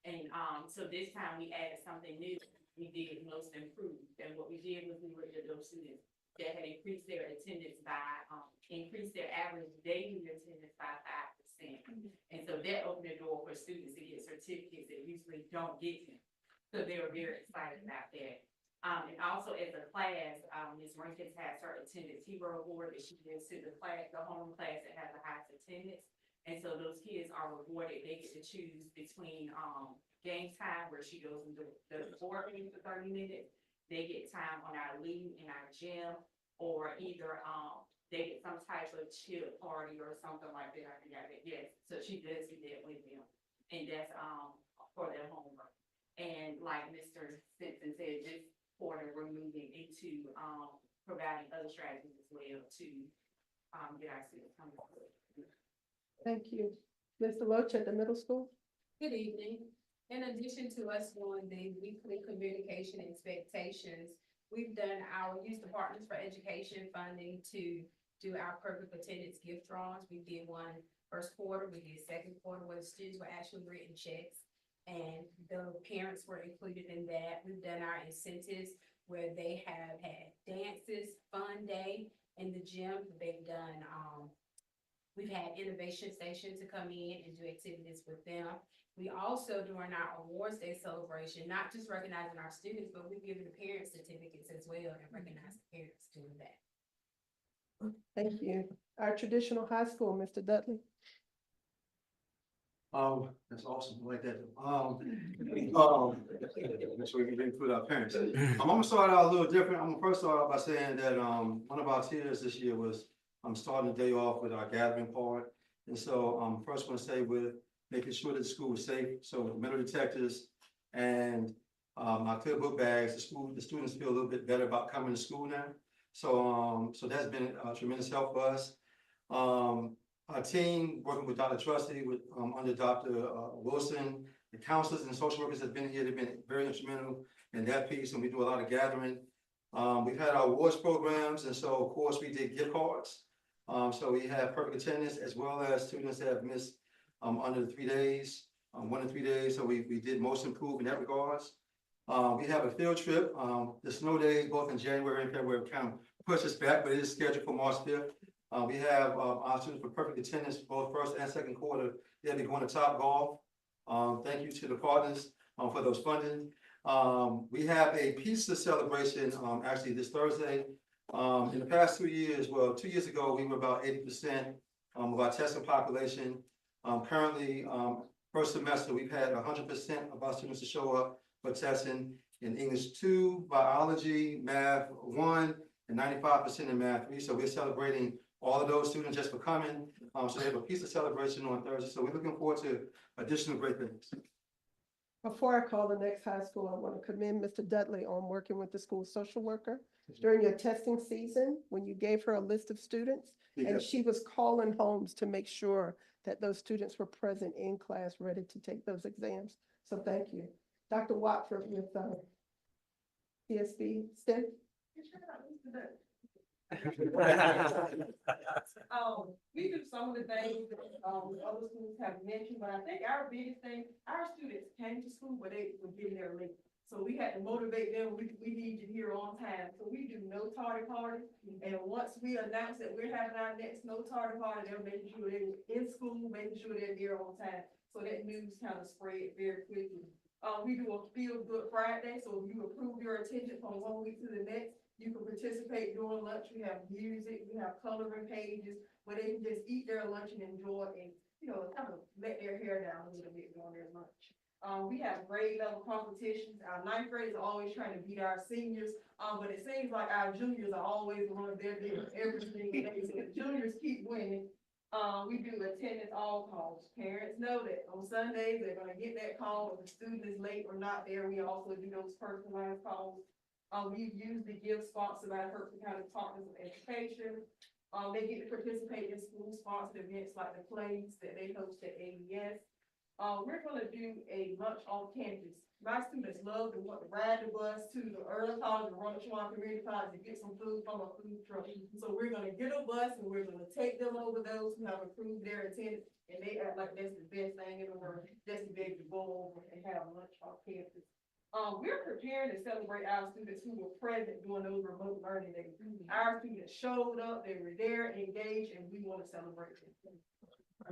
And so this time we added something new. We did most improved. And what we did was we looked at those students that had increased their attendance by, increased their average daily attendance by 5%. And so that opened the door for students to get certificates that usually don't get them. So they were very excited about that. And also as a class, Ms. Rankins has her attendance hero award that she gives to the class, the home class that has the highest attendance. And so those kids are rewarded, they get to choose between, game time where she goes into the boardroom for 30 minutes. They get time on our leave in our gym, or either, they get some type of chill party or something like that. I forgot it. Yes, so she does do that with them. And that's, for their homework. And like Mr. Simpson said, this quarter, we're moving into, providing other strategies as well to, get our students coming. Thank you. Mr. Loach at the middle school? Good evening. In addition to us doing the weekly communication expectations, we've done our youth departments for education funding to do our perfect attendance gift draws. We did one first quarter, we did second quarter where the students were actually written checks and the parents were included in that. We've done our incentives where they have had dances, fun day in the gym. They've done, we've had innovation station to come in and do activities with them. We also, during our awards day celebration, not just recognizing our students, but we've given the parents certificates as well and recognize the parents doing that. Thank you. Our traditional high school, Mr. Dudley. That's awesome. I like that. Make sure we can include our parents. I'm gonna start out a little different. I'm gonna first start out by saying that, one of our tiers this year was, I'm starting the day off with our gathering part. And so, first want to say with making sure that the school is safe. So with metal detectors and, our clear book bags, the students feel a little bit better about coming to school now. So, so that's been a tremendous help for us. Our team, working with Dr. Trusty, with, under Dr. Wilson, the counselors and social workers that have been here, they've been very instrumental in that piece, and we do a lot of gathering. We've had our awards programs, and so of course we did gift cards. So we have perfect attendance as well as students that have missed under the 3 days, 1 to 3 days. So we did most improved in that regards. We have a field trip. The snow days, both in January and February, kind of push us back, but it is scheduled for March 5th. We have our students for perfect attendance, both first and second quarter. They'll be going to Top Golf. Thank you to the partners for those funding. We have a pizza celebration actually this Thursday. In the past 2 years, well, 2 years ago, we were about 80% of our testing population. Currently, first semester, we've had 100% of our students to show up for testing in English 2, biology, math 1, and 95% in math 3. So we're celebrating all of those students just for coming. So they have a pizza celebration on Thursday. So we're looking forward to additional great things. Before I call the next high school, I want to commend Mr. Dudley on working with the school social worker during your testing season, when you gave her a list of students, and she was calling homes to make sure that those students were present in class, ready to take those exams. So thank you. Dr. Watford with CSB STEM. We do some of the things that, other schools have mentioned, but I think our biggest thing, our students came to school, but they were getting there late. So we had to motivate them, we need you here on time. So we do no tardy party. And once we announce that we're having our next no tardy party, they're making sure they're in school, making sure they're there on time. So that news kind of spread very quickly. We do a Feel Good Friday, so if you approve your attendance from 1 week to the next, you can participate during lunch. We have music, we have coloring pages where they can just eat their lunch and enjoy it and, you know, kind of let their hair down a little bit during their lunch. We have grade level competitions. Our 9th graders are always trying to beat our seniors, but it seems like our juniors are always the ones they're doing every single day. So the juniors keep winning. We do attendance all calls. Parents know that on Sundays, they're gonna get that call if the student is late or not there. We also do those personalized calls. We usually give sponsored by Hertford County Department of Education. They get to participate in school-sponsored events like the plays that they host at AES. We're gonna do a lunch on campus. My students love to want to ride the bus to the early college and run to Schwann Community College to get some food from a food truck. So we're gonna get a bus and we're gonna take them over those who have approved their attendance, and they act like that's the best thing in the world, just to be able to go over and have lunch on campus. We're preparing to celebrate our students who were present during those remote learning days. Our students showed up, they were there, engaged, and we want to celebrate them.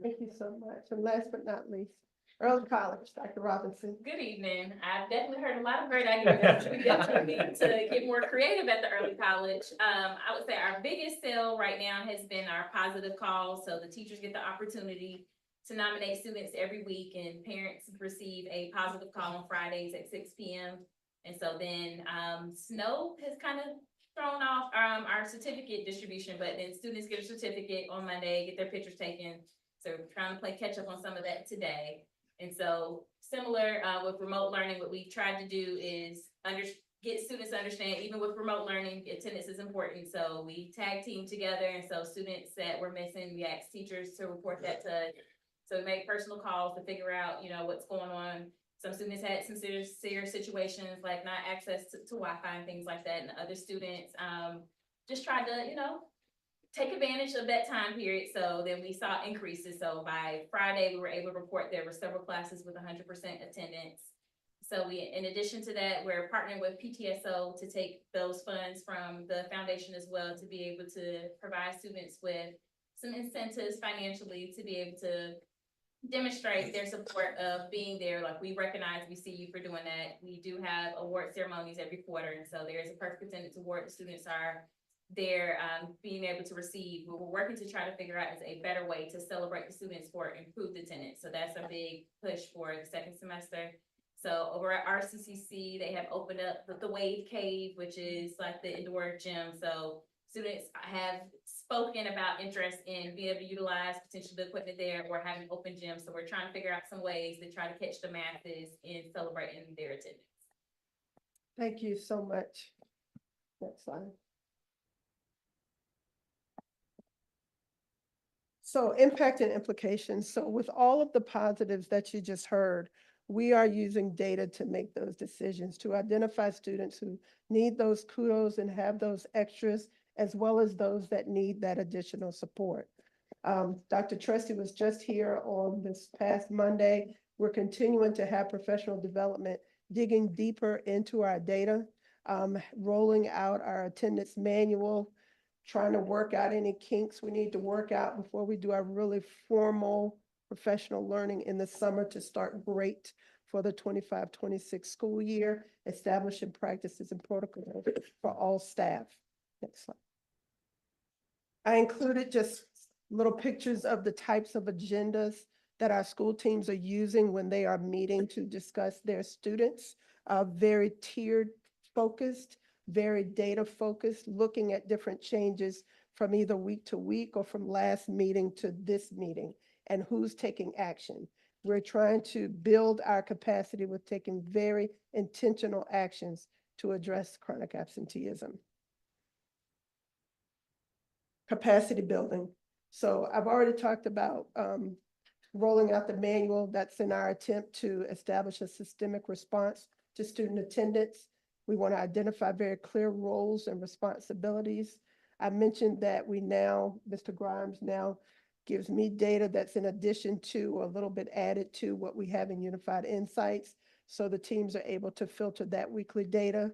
Thank you so much. And last but not least, early college, Dr. Robinson. Good evening. I've definitely heard a lot of great ideas. We definitely need to get more creative at the early college. I would say our biggest sale right now has been our positive calls. So the teachers get the opportunity to nominate students every week, and parents receive a positive call on Fridays at 6 p.m. And so then, snow has kind of thrown off, our certificate distribution, but then students get a certificate on Monday, get their pictures taken. So we're trying to play catch up on some of that today. And so similar, with remote learning, what we've tried to do is get students to understand, even with remote learning, attendance is important. So we tag team together. And so students that were missing, we asked teachers to report that to us. So we make personal calls to figure out, what's going on. Some students had some serious situations like not access to Wi-Fi and things like that. And other students, just tried to, take advantage of that time period. So then we saw increases. So by Friday, we were able to report there were several classes with 100% attendance. So in addition to that, we're partnering with PTSO to take those funds from the foundation as well, to be able to provide students with some incentives financially to be able to demonstrate their support of being there. Like, we recognize, we see you for doing that. We do have award ceremonies every quarter. And so there is a perfect attendance award. The students are there, being able to receive. What we're working to try to figure out is a better way to celebrate the students for improved attendance. So that's a big push for the second semester. So over at RCCC, they have opened up the Wave Cave, which is like the indoor gym. So students have spoken about interest in being able to utilize potentially the equipment there or having open gyms. So we're trying to figure out some ways to try to catch the masses in celebrating their attendance. Thank you so much. Next slide. So impact and implications. So with all of the positives that you just heard, we are using data to make those decisions, to identify students who need those kudos and have those extras, as well as those that need that additional support. Dr. Trusty was just here on this past Monday. We're continuing to have professional development, digging deeper into our data, rolling out our attendance manual, trying to work out any kinks we need to work out before we do our really formal professional learning in the summer to start great for the 25-26 school year, establishing practices and protocols for all staff. Next slide. I included just little pictures of the types of agendas that our school teams are using when they are meeting to discuss their students, very tiered focused, very data focused, looking at different changes from either week to week or from last meeting to this meeting, and who's taking action. We're trying to build our capacity with taking very intentional actions to address chronic absenteeism. Capacity building. So I've already talked about rolling out the manual. That's in our attempt to establish a systemic response to student attendance. We want to identify very clear roles and responsibilities. I mentioned that we now, Mr. Grimes now gives me data that's in addition to, or a little bit added to, what we have in Unified Insights. So the teams are able to filter that weekly data,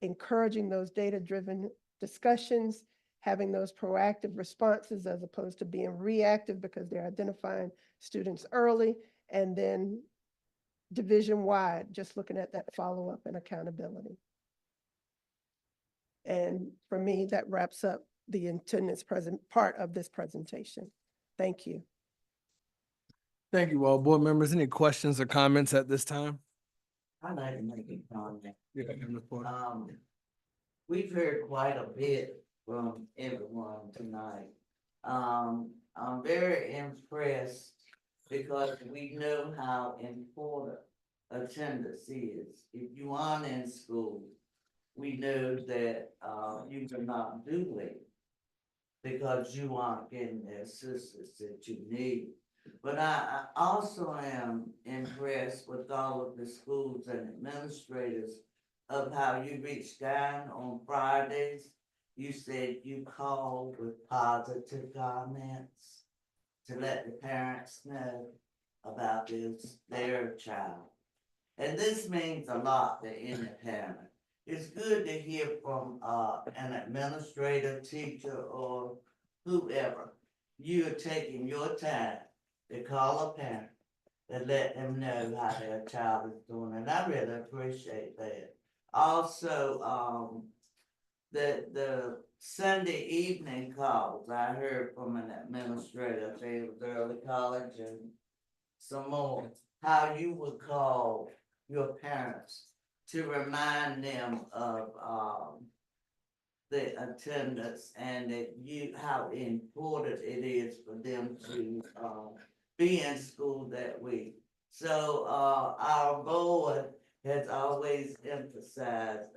encouraging those data-driven discussions, having those proactive responses as opposed to being reactive because they're identifying students early, and then division-wide, just looking at that follow-up and accountability. And for me, that wraps up the attendance part of this presentation. Thank you. Thank you all. Board members, any questions or comments at this time? I'd like to make a comment. Yeah, Ms. Porter. We've heard quite a bit from everyone tonight. I'm very impressed because we know how important attendance is. If you aren't in school, we know that you cannot do it because you aren't getting the assistance that you need. But I also am impressed with all of the schools and administrators of how you reached down on Fridays. You said you called with positive comments to let the parents know about their child. And this means a lot to any parent. It's good to hear from an administrator, teacher, or whoever. You are taking your time to call a parent and let them know how their child is doing, and I really appreciate that. Also, the Sunday evening calls, I heard from an administrator, I think it was early college and some more, how you would call your parents to remind them of, the attendance and that how important it is for them to, be in school that week. So, our board has always emphasized,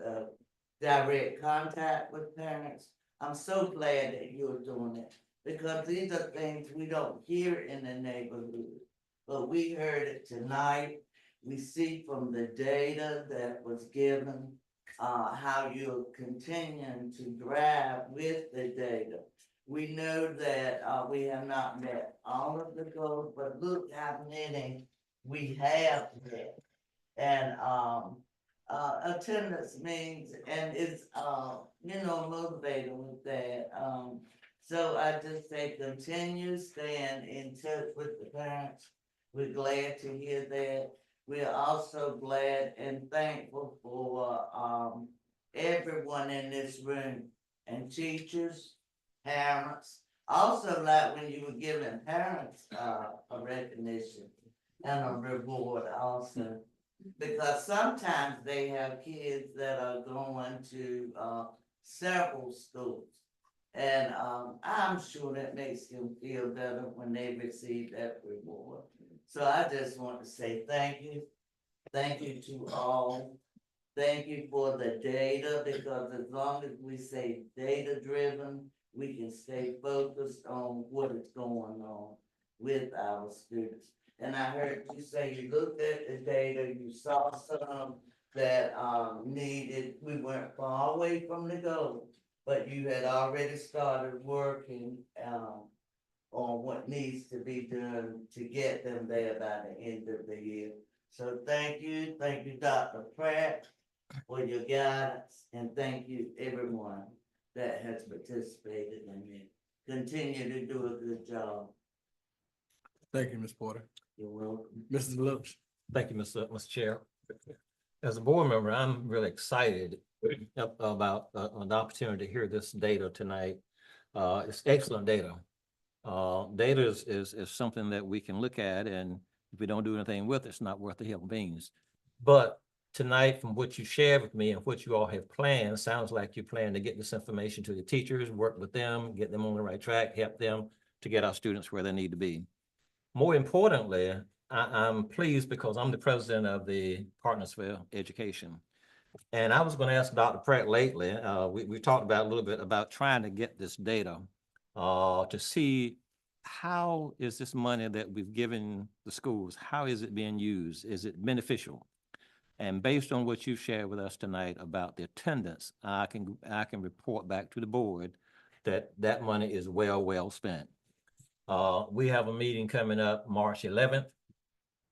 direct contact with parents. I'm so glad that you're doing it because these are things we don't hear in the neighborhood. But we heard it tonight. We see from the data that was given, how you're continuing to drive with the data. We know that, we have not met all of the goals, but look how many we have met. And, attendance means, and it's, motivating with that. So I just say continue staying in touch with the parents. We're glad to hear that. We're also glad and thankful for, everyone in this room and teachers, parents. Also, like when you were giving parents, a recognition and a reward also. Because sometimes they have kids that are going to, several schools. And, I'm sure that makes them feel better when they receive that reward. So I just want to say thank you. Thank you to all. Thank you for the data, because as long as we say data-driven, we can stay focused on what is going on with our students. And I heard you say you looked at the data, you saw some that, needed, we weren't far away from the goal, but you had already started working, on what needs to be done to get them there by the end of the year. So thank you, Dr. Pratt, for your guidance, and thank you everyone that has participated in it. Continue to do a good job. Thank you, Ms. Porter. You're welcome. Mrs. Lewis. Thank you, Mr. Chair. As a board member, I'm really excited about the opportunity to hear this data tonight. It's excellent data. Data is something that we can look at, and if we don't do anything with it, it's not worth the hill of beans. But tonight, from what you shared with me and what you all have planned, sounds like you plan to get this information to the teachers, work with them, get them on the right track, help them to get our students where they need to be. More importantly, I'm pleased because I'm the president of the Partners for Education. And I was going to ask Dr. Pratt lately, we talked about a little bit about trying to get this data to see how is this money that we've given the schools, how is it being used? Is it beneficial? And based on what you've shared with us tonight about the attendance, I can report back to the board that that money is well spent. We have a meeting coming up March 11th.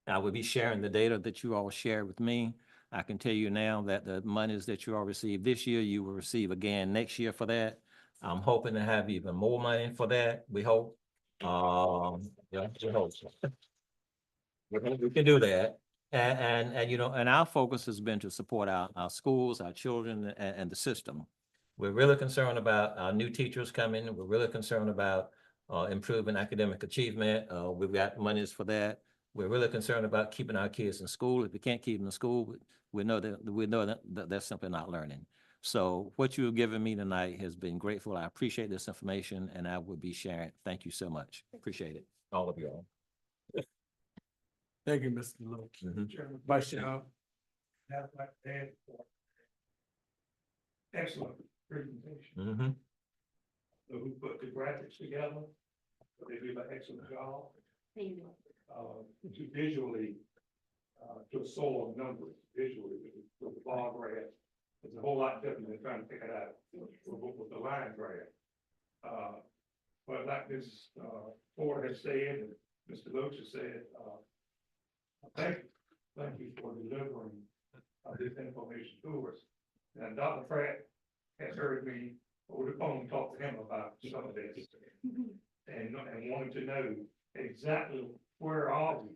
I will be sharing the data that you all shared with me. I can tell you now that the monies that you all received this year, you will receive again next year for that. I'm hoping to have even more money for that. We hope. Yeah, we hope. We can do that. And our focus has been to support our schools, our children, and the system. We're really concerned about our new teachers coming. We're really concerned about improving academic achievement. We've got monies for that. We're really concerned about keeping our kids in school. If we can't keep them in school, we know that they're simply not learning. So what you've given me tonight has been grateful. I appreciate this information, and I will be sharing. Thank you so much. Appreciate it, all of you all. Thank you, Mr. Lewis. Chairman, Vice Chair. I'd like to add for excellent presentation. Who put the graphics together, they did an excellent job. To visually, to saw numbers visually with the bar graph, it's a whole lot different than trying to pick it out with the line graph. But like Ms. Ford has said, and Mr. Loach has said, thank you for delivering this information to us. And Dr. Pratt has heard me over the phone talk to him about some of this and wanting to know exactly where are we.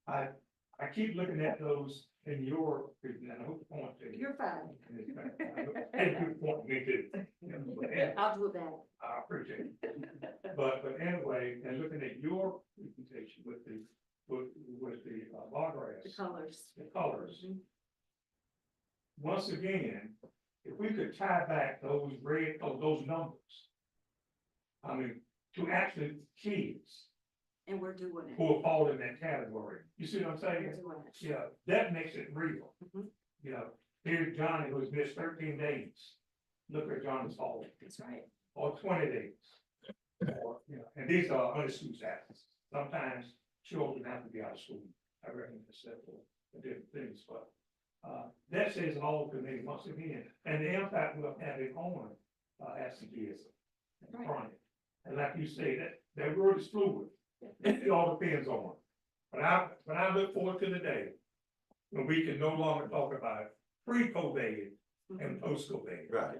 I keep looking at those in your, and I hope the point that. You're fine. And you point me to. I'll do it back. I appreciate it. But anyway, and looking at your presentation with the, with the bar graphs. The colors. The colors. Once again, if we could tie back those red, those numbers. I mean, to actually kids And we're doing it. who fall in that category. You see what I'm saying? We're doing it. Yeah, that makes it real. Mhm. You know, here's Johnny who's missed 13 days. Look at Johnny's fall. That's right. Or 20 days. Or, you know, and these are unassuming factors. Sometimes children have to be out of school. I reckon it's for different things, but that says it all to me once again. And the impact we're having on absenteeism. Right. Chronic. And like you say, that word is fluid. It all depends on it. But I look forward to the day when we can no longer talk about pre-COVID and post-COVID. Right.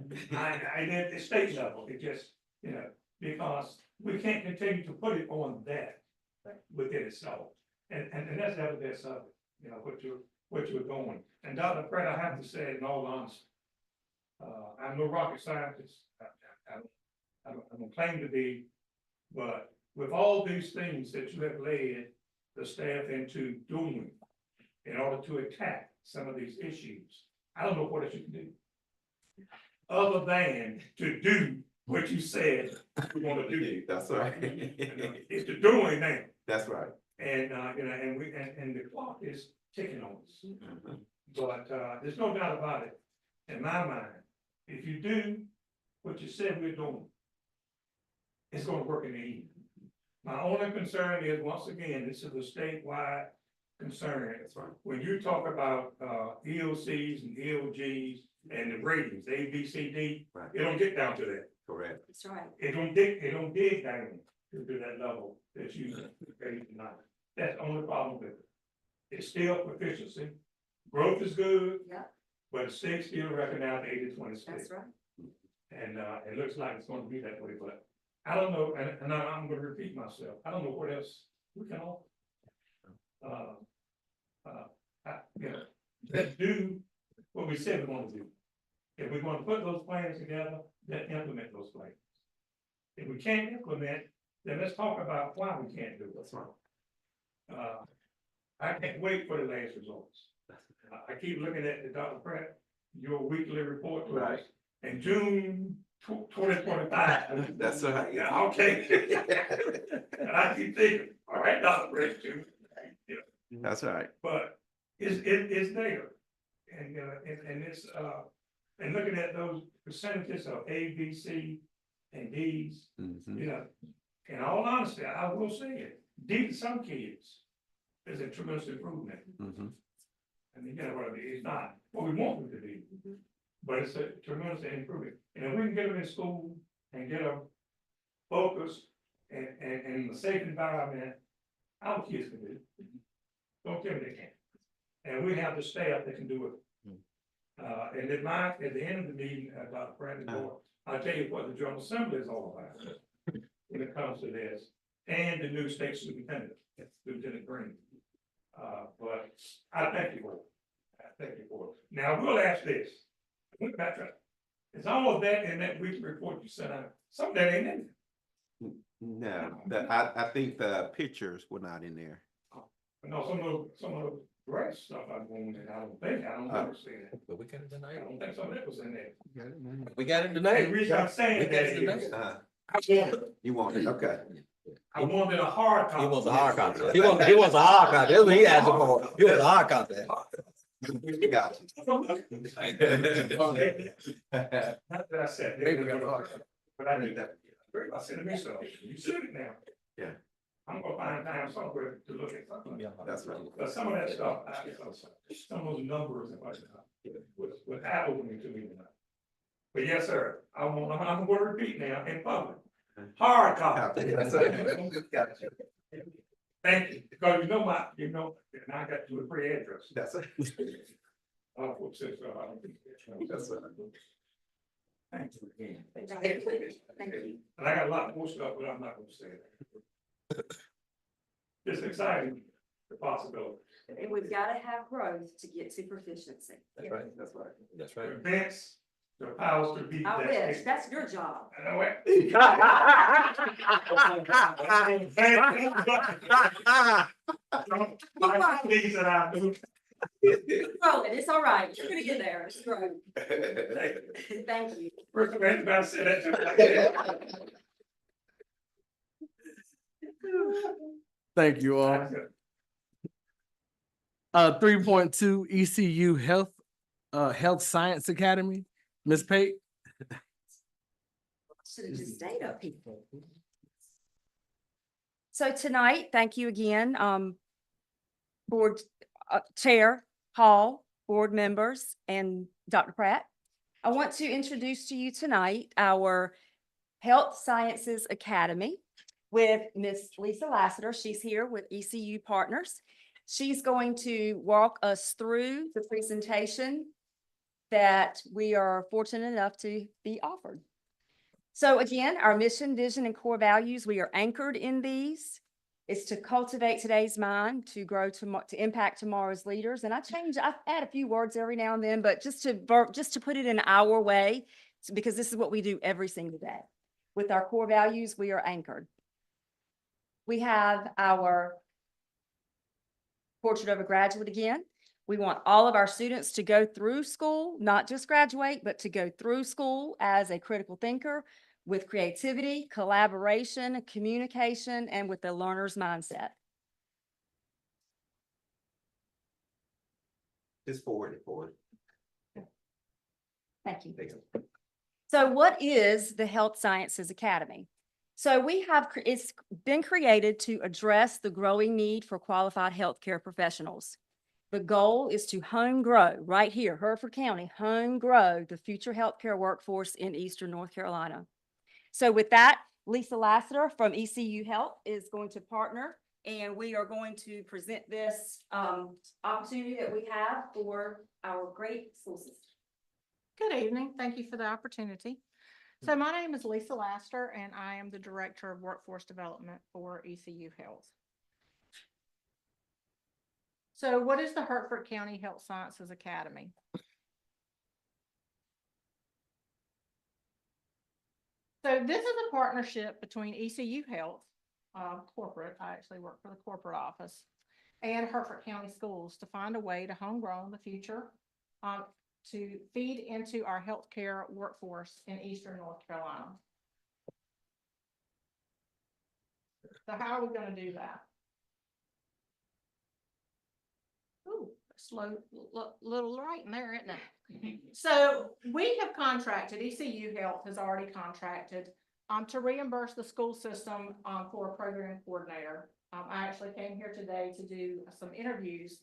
And at the state level, it just, you know, because we can't continue to put it on that within itself. And that's evidence of it, you know, what you're doing. And Dr. Pratt, I have to say, in all honesty, I'm no rocket scientist. I don't claim to be, but with all these things that you have led the staff into doing in order to attack some of these issues, I don't know what else you can do. Other than to do what you said you want to do. That's right. It's to do anything. That's right. And, you know, and the clock is ticking on us. Mhm. But, there's no doubt about it, in my mind, if you do what you said we're doing, it's gonna work in the end. My only concern is, once again, this is a statewide concern. That's right. When you talk about, EOCs and EOGs and the ratings, A, B, C, D, Right. it don't get down to that. Correct. That's right. It don't dig down to that level that you raised tonight. That's the only problem with it. It's still proficiency. Growth is good. Yeah. But the state still recognize 80-20 split. That's right. And, it looks like it's gonna be that way, but I don't know, and I'm gonna repeat myself. I don't know what else we can offer. You know, let's do what we said we want to do. If we're gonna put those plans together, then implement those plans. If we can't implement, then let's talk about why we can't do it. That's right. I can't wait for the last results. I keep looking at the Dr. Pratt, your weekly report to us, Right. in June 2025. That's right. Yeah, okay. And I keep thinking, all right, Dr. Pratt, June. You know, That's right. but it's there. And, and it's, and looking at those percentages of A, B, C, and D's, Mhm. you know, in all honesty, I will say it, D to some kids is a tremendous improvement. Mhm. I mean, you know what I mean, it's not what we want them to be, but it's a tremendous improvement. And if we can get them in school and get them focused and in a safe environment, our kids can do it. Don't tell me they can't. And we have the staff that can do it. And at the end of the meeting, Dr. Brandon Moore, I'll tell you what the General Assembly is all about when it comes to this, and the new state superintendent, Lieutenant Green. But I thank you for it. I thank you for it. Now, we'll ask this. Is all of that in that weekly report you sent out? Some of that ain't in there. No, I think the pictures were not in there. No, some of the rest stuff I'm going in, I don't remember seeing it. But we got it I tonight. don't think some of that was in there. We got it The tonight. reason I'm saying We that got it is, tonight. You want it? Okay. I wanted a hard copy. He wants a hard copy. He wants a hard copy. That's what he asked for. He wants a hard copy. You got Not that I said. But I need that. I said to myself, you said it now. Yeah. I'm gonna find time somewhere to look at something. That's right. But some of that stuff, some of those numbers and whatnot, was eye-opening to me tonight. But yes, sir, I'm gonna repeat now in public. Hard copy. That's right. Got you. Thank you, because you know, and I got you a free address. That's right. That's right. Thank you again. Thank you. And I got a lot more stuff, but I'm not gonna say that. It's exciting. The possibility. And we've got to have growth to get to proficiency. That's right. That's right. That's right. Advance the powers to be. I wish, that's your job. I know it. Things that I do. Growing, it's all right. You're gonna get there. It's growing. Thank you. First man about to say that. Thank you all. 3.2 ECU Health Science Academy. Ms. Pate. Should have just stayed up here. So tonight, thank you again, Board Chair Hall, board members, and Dr. Pratt. I want to introduce to you tonight our Health Sciences Academy with Miss Lisa Lassiter. She's here with ECU Partners. She's going to walk us through the presentation that we are fortunate enough to be offered. So again, our mission, vision, and core values, we are anchored in these. It's to cultivate today's mind, to grow, to impact tomorrow's leaders. And I add a few words every now and then, but just to put it in our way, because this is what we do every single day. With our core values, we are anchored. We have our portrait of a graduate again. We want all of our students to go through school, not just graduate, but to go through school as a critical thinker with creativity, collaboration, communication, and with the learner's mindset. Just forward. Thank you. So what is the Health Sciences Academy? So it's been created to address the growing need for qualified healthcare professionals. The goal is to home grow right here, Hertford County, home grow the future healthcare workforce in Eastern North Carolina. So with that, Lisa Lassiter from ECU Health is going to partner, and we are going to present this opportunity that we have for our great school system. Good evening. Thank you for the opportunity. So my name is Lisa Lassiter, and I am the Director of Workforce Development for ECU Health. So what is the Hertford County Health Sciences Academy? So this is a partnership between ECU Health, corporate, I actually work for the corporate office, and Hertford County Schools to find a way to homegrown the future to feed into our healthcare workforce in Eastern North Carolina. So how are we going to do that? Ooh, slow, little right in there, isn't it? So we have contracted, ECU Health has already contracted to reimburse the school system for a program coordinator. I actually came here today to do some interviews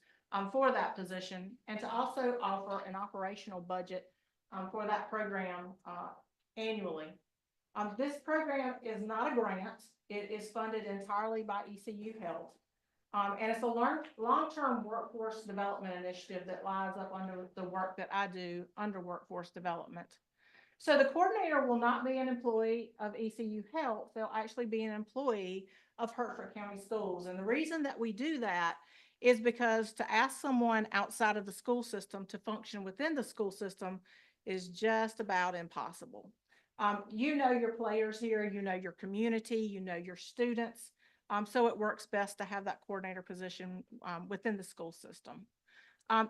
for that position and to also offer an operational budget for that program annually. This program is not a grant. It is funded entirely by ECU Health. And it's a long-term workforce development initiative that lies up under the work that I do under workforce development. So the coordinator will not be an employee of ECU Health. They'll actually be an employee of Hertford County Schools. And the reason that we do that is because to ask someone outside of the school system to function within the school system is just about impossible. You know your players here, you know your community, you know your students. So it works best to have that coordinator position within the school system.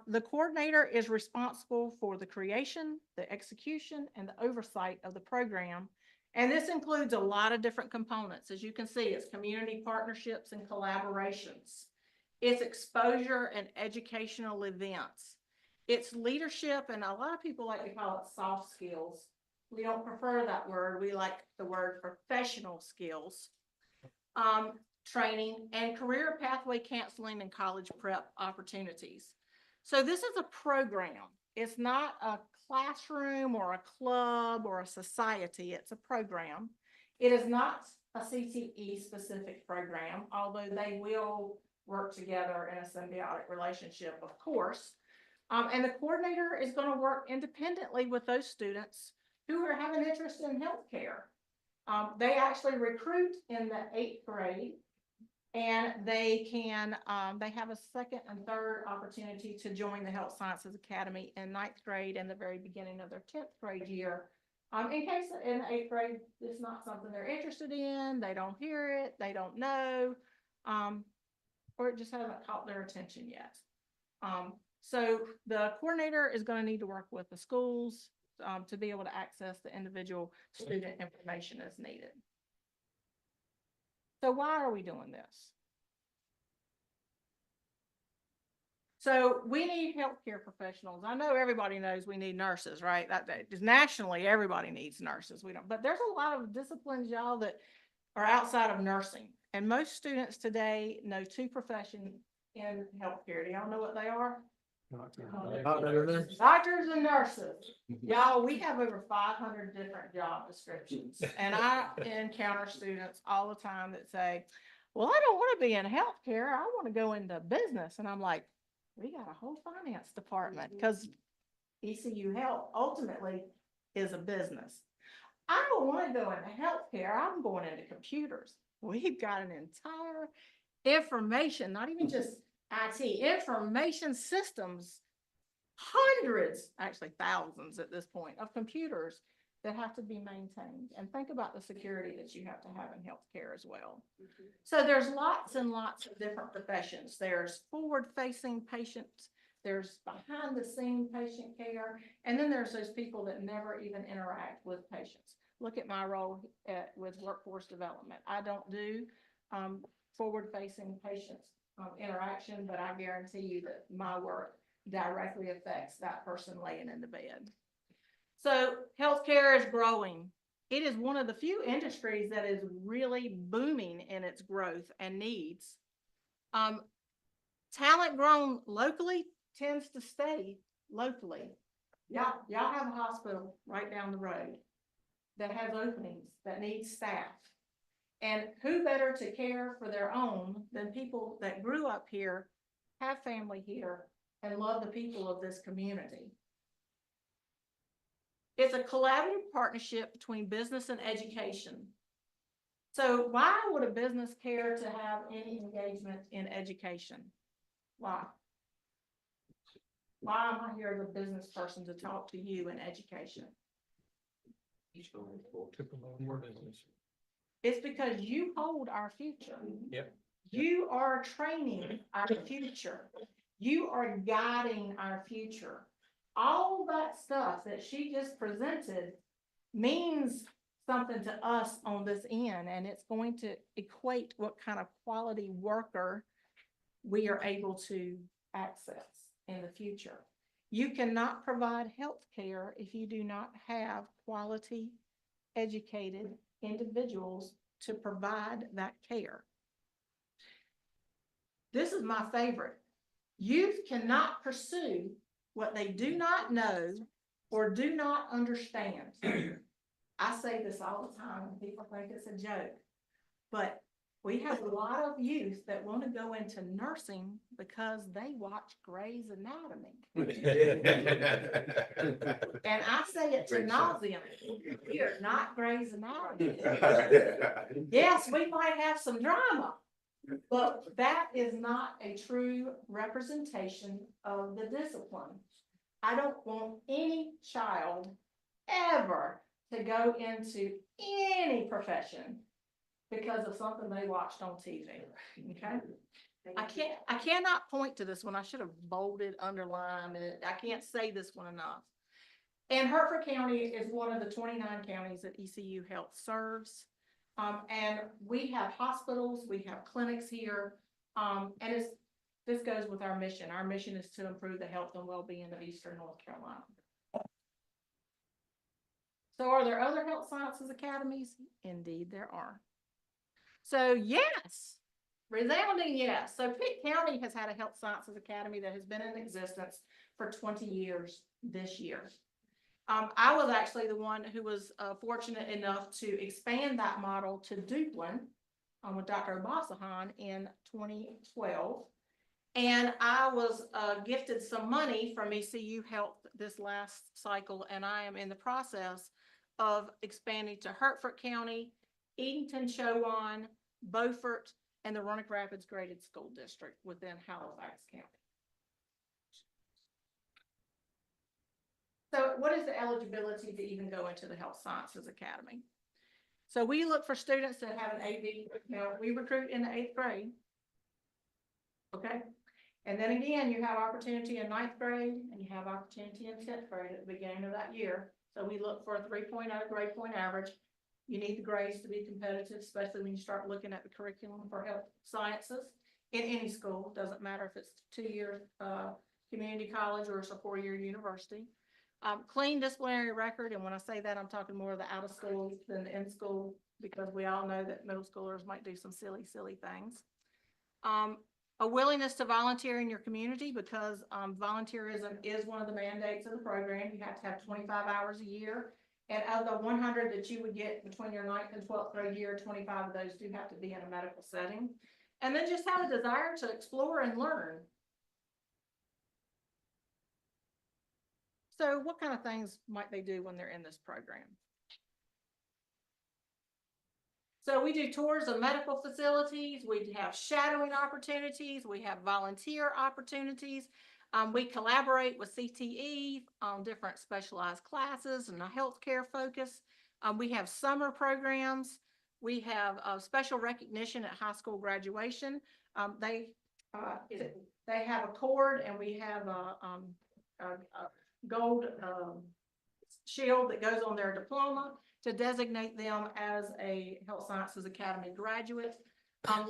The coordinator is responsible for the creation, the execution, and the oversight of the program. And this includes a lot of different components. As you can see, it's community partnerships and collaborations. It's exposure and educational events. It's leadership, and a lot of people like to call it soft skills. We don't prefer that word. We like the word professional skills. Training and career pathway counseling and college prep opportunities. So this is a program. It's not a classroom or a club or a society. It's a program. It is not a CTE specific program, although they will work together in a symbiotic relationship, of course. And the coordinator is going to work independently with those students who are having interest in healthcare. They actually recruit in the 8th grade And they can, they have a second and third opportunity to join the Health Sciences Academy in ninth grade and the very beginning of their 10th grade year. In case in eighth grade, it's not something they're interested in, they don't hear it, they don't know, or it just hasn't caught their attention yet. So the coordinator is going to need to work with the schools to be able to access the individual student information as needed. So why are we doing this? So we need healthcare professionals. I know everybody knows we need nurses, right? That just nationally, everybody needs nurses. We don't, but there's a lot of disciplines, y'all, that are outside of nursing. And most students today know two professions in healthcare. Do y'all know what they are? Doctors and nurses. Y'all, we have over 500 different job descriptions. And I encounter students all the time that say, well, I don't want to be in healthcare. I want to go into business. And I'm like, we got a whole finance department because ECU Health ultimately is a business. I don't want to go into healthcare. I'm going into computers. We've got an entire information, not even just IT, information systems, hundreds, actually thousands at this point, of computers that have to be maintained. And think about the security that you have to have in healthcare as well. So there's lots and lots of different professions. There's forward-facing patients, there's behind-the-scene patient care, and then there's those people that never even interact with patients. Look at my role with workforce development. I don't do forward-facing patients interaction, but I guarantee you that my work directly affects that person laying in the bed. So healthcare is growing. It is one of the few industries that is really booming in its growth and needs. Talent grown locally tends to stay locally. Y'all have a hospital right down the road that has openings, that needs staff. And who better to care for their own than people that grew up here, have family here, and love the people of this community. It's a collaborative partnership between business and education. So why would a business care to have any engagement in education? Why? Why am I here as a business person to talk to you in education? It's because you hold our future. Yep. You are training our future. You are guiding our future. All that stuff that she just presented means something to us on this end, and it's going to equate what kind of quality worker we are able to access in the future. You cannot provide health care if you do not have quality, educated individuals to provide that care. This is my favorite. Youth cannot pursue what they do not know or do not understand. I say this all the time and people think it's a joke, but we have a lot of youth that want to go into nursing because they watch Grey's Anatomy. And I say it to nauseam. We are not Grey's Anatomy. Yes, we might have some drama, but that is not a true representation of the discipline. I don't want any child ever to go into any profession because of something they watched on TV. Okay. I cannot point to this one. I should have bolded, underlined it. I can't say this one enough. And Hertford County is one of the 29 counties that ECU Health serves. And we have hospitals, we have clinics here. And this goes with our mission. Our mission is to improve the health and well-being of Eastern North Carolina. So are there other health sciences academies? Indeed, there are. So yes, resounding yes. So Pitt County has had a health sciences academy that has been in existence for 20 years this year. I was actually the one who was fortunate enough to expand that model to Duplin with Dr. Obasahan in 2012. And I was gifted some money from ECU Health this last cycle, and I am in the process of expanding to Hertford County, Edenton, Chowan, Beaufort, and the Roanoke Rapids Graded School District within Halifax County. So what is the eligibility to even go into the Health Sciences Academy? So we look for students that have an AV, now we recruit in the 8th grade. Okay, and then again, you have opportunity in 9th grade and you have opportunity in 10th grade at the beginning of that year. So we look for a 3.0 grade point average. You need the grades to be competitive, especially when you start looking at the curriculum for health sciences in any school. Doesn't matter if it's 2-year community college or it's a 4-year university. Clean disciplinary record, and when I say that, I'm talking more of the out of school than the in school, because we all know that middle schoolers might do some silly things. A willingness to volunteer in your community, because volunteerism is one of the mandates of the program. You have to have 25 hours a year. And of the 100 that you would get between your 9th and 12th grade year, 25 of those do have to be in a medical setting. And then just have a desire to explore and learn. So what kind of things might they do when they're in this program? So we do tours of medical facilities, we have shadowing opportunities, we have volunteer opportunities. We collaborate with CTE on different specialized classes and a healthcare focus. We have summer programs. We have special recognition at high school graduation. They have a cord, and we have a gold shield that goes on their diploma to designate them as a Health Sciences Academy graduate.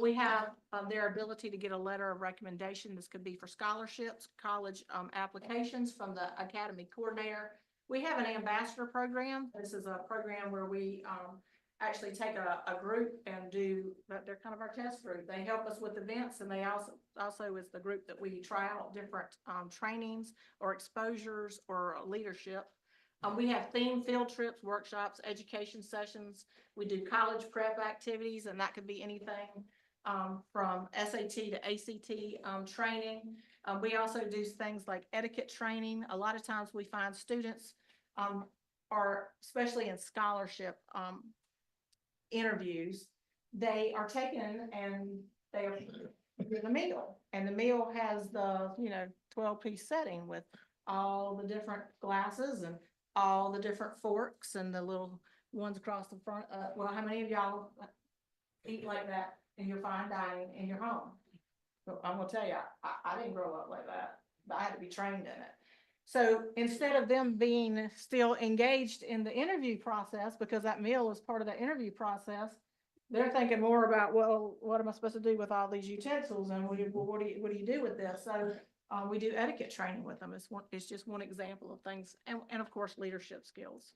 We have their ability to get a letter of recommendation. This could be for scholarships, college applications from the Academy coordinator. We have an ambassador program. This is a program where we actually take a group and do, they're kind of our test group. They help us with events, and they also is the group that we try out different trainings or exposures or leadership. We have themed field trips, workshops, education sessions. We do college prep activities, and that could be anything from SAT to ACT training. We also do things like etiquette training. A lot of times we find students are, especially in scholarship interviews, they are taken and they are given a meal, and the meal has the 12-piece setting with all the different glasses and all the different forks and the little ones across the front. Well, how many of y'all eat like that in your fine dining in your home? So I'm gonna tell you, I didn't grow up like that, but I had to be trained in it. So instead of them being still engaged in the interview process, because that meal is part of the interview process, they're thinking more about, well, what am I supposed to do with all these utensils, and what do you do with this? So we do etiquette training with them. It's just one example of things, and of course leadership skills.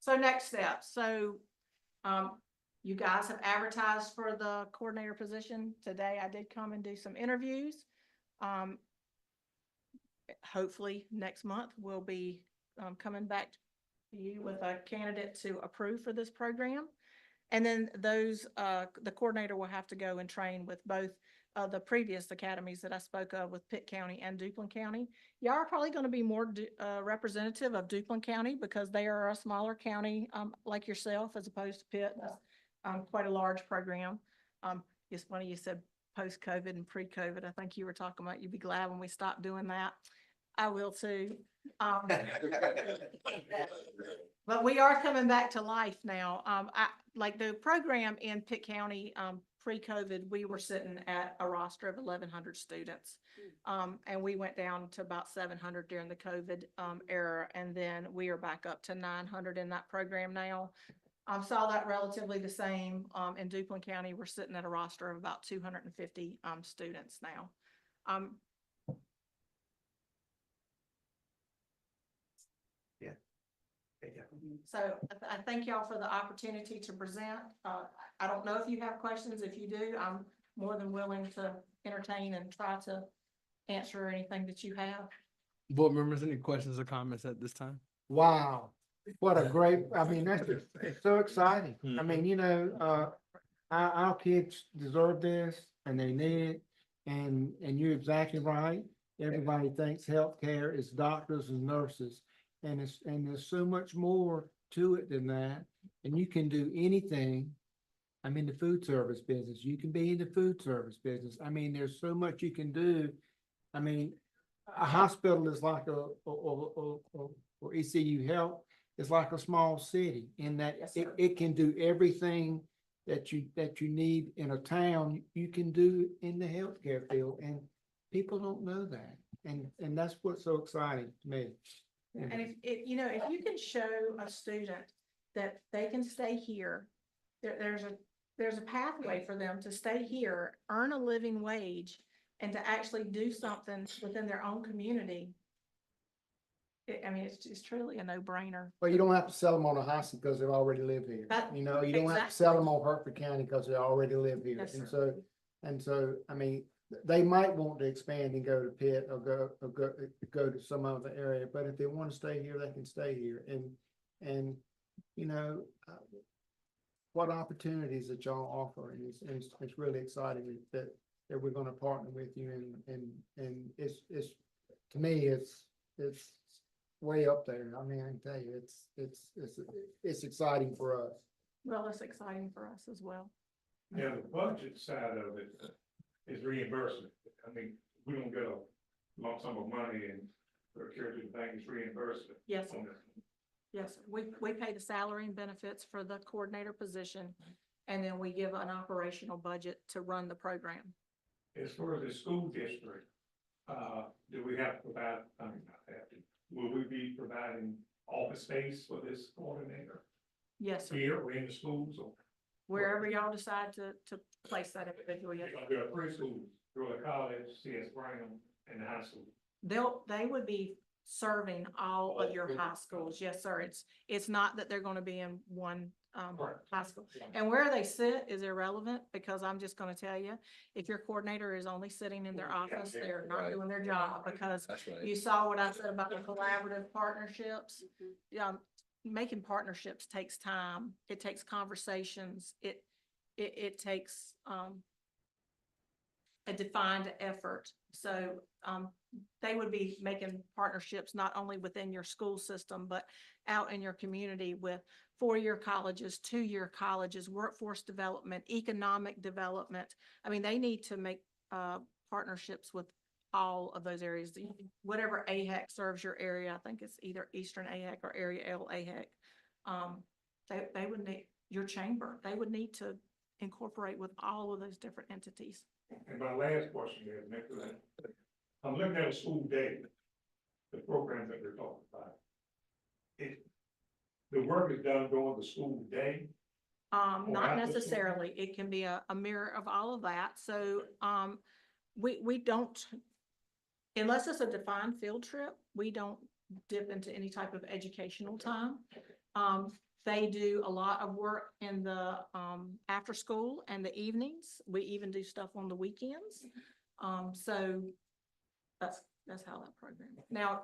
So next steps. So you guys have advertised for the coordinator position. Today I did come and do some interviews. Hopefully next month we'll be coming back to you with a candidate to approve for this program. And then those, the coordinator will have to go and train with both the previous academies that I spoke of with Pitt County and Duplin County. Y'all are probably going to be more representative of Duplin County because they are a smaller county like yourself, as opposed to Pitt. That's quite a large program. It's funny you said post-COVID and pre-COVID. I think you were talking about you'd be glad when we stopped doing that. I will too. But we are coming back to life now. Like the program in Pitt County, pre-COVID, we were sitting at a roster of 1,100 students. And we went down to about 700 during the COVID era. And then we are back up to 900 in that program now. Saw that relatively the same in Duplin County. We're sitting at a roster of about 250 students now. So I thank y'all for the opportunity to present. I don't know if you have questions. If you do, I'm more than willing to entertain and try to answer anything that you have. Board members, any questions or comments at this time? Wow, what a great, I mean, that's just, it's so exciting. I mean, our kids deserve this and they need it. And you're exactly right. Everybody thinks healthcare is doctors and nurses. And there's so much more to it than that. And you can do anything I'm in the food service business. You can be in the food service business. I mean, there's so much you can do. I mean, a hospital is like or ECU Health is like a small city in that it can do everything that you need in a town, you can do in the healthcare field, and people don't know that. And that's what's so exciting to me. And if you can show a student that they can stay here, there's a pathway for them to stay here, earn a living wage, and to actually do something within their own community. It's truly a no-brainer. Well, you don't have to sell them on a house because they already live here. You don't have to sell them on Hertford County because they already live here. Yes, And so, I mean, they might want to expand and go to Pitt or go to some other area, but if they want to stay here, they can stay here. And what opportunities that y'all offer, and it's really exciting that we're going to partner with you, and it's to me it's way up there. I mean, I can tell you, it's exciting for us. Well, it's exciting for us as well. Yeah, the budget side of it is reimbursement. I mean, we don't get a lump sum of money and procure to the bank, it's reimbursement. Yes, sir. Yes, sir. We pay the salary and benefits for the coordinator position, and then we give an operational budget to run the program. As far as the school district, do we have to provide, I mean, not have to, will we be providing office space for this coordinator? Yes, sir. Here or in the schools or? Wherever y'all decide to place that individual. Yes. There are three schools, Druid College, CS Brown, and the high school. They would be serving all of your high schools. Yes, sir. It's not that they're going to be in one high school. And where they sit is irrelevant, because I'm just going to tell you, if your coordinator is only sitting in their office, they're not doing their job, because you saw what I said about the collaborative partnerships. Making partnerships takes time. It takes conversations. It takes a defined effort. So they would be making partnerships not only within your school system, but out in your community with 4-year colleges, 2-year colleges, workforce development, economic development. I mean, they need to make partnerships with all of those areas. Whatever AHEC serves your area, I think it's either Eastern AHEC or Area L AHEC. They would need your chamber. They would need to incorporate with all of those different entities. And my last question is, Nicholas, I'm looking at a school day, the programs that we're talking about. The work is done during the school day? Not necessarily. It can be a mirror of all of that. So we don't, unless it's a defined field trip, we don't dip into any type of educational time. They do a lot of work in the after school and the evenings. We even do stuff on the weekends. So that's how that program.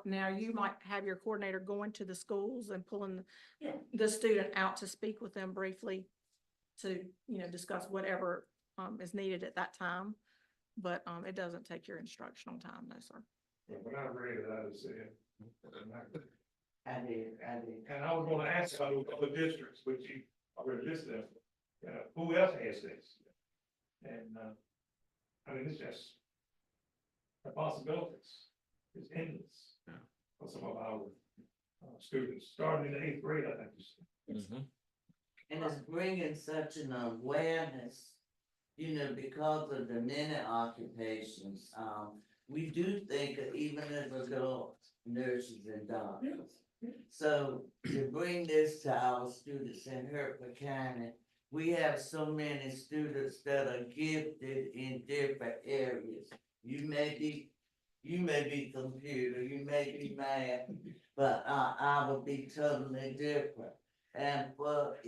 Now you might have your coordinator going to the schools and pulling the student out to speak with them briefly to discuss whatever is needed at that time. But it doesn't take your instructional time, no, sir. When I read it, I just said. And I was gonna ask about those other districts, which you already listed, who else has this? And, I mean, it's just, the possibilities is endless for some of our students, starting in the 8th grade, I think you said. And it's bringing such an awareness, because of the many occupations. We do think of even as adults, nurses and doctors. So to bring this to our students in Hertford County, we have so many students that are gifted in different areas. You may be computer, you may be math, but I will be totally different. And for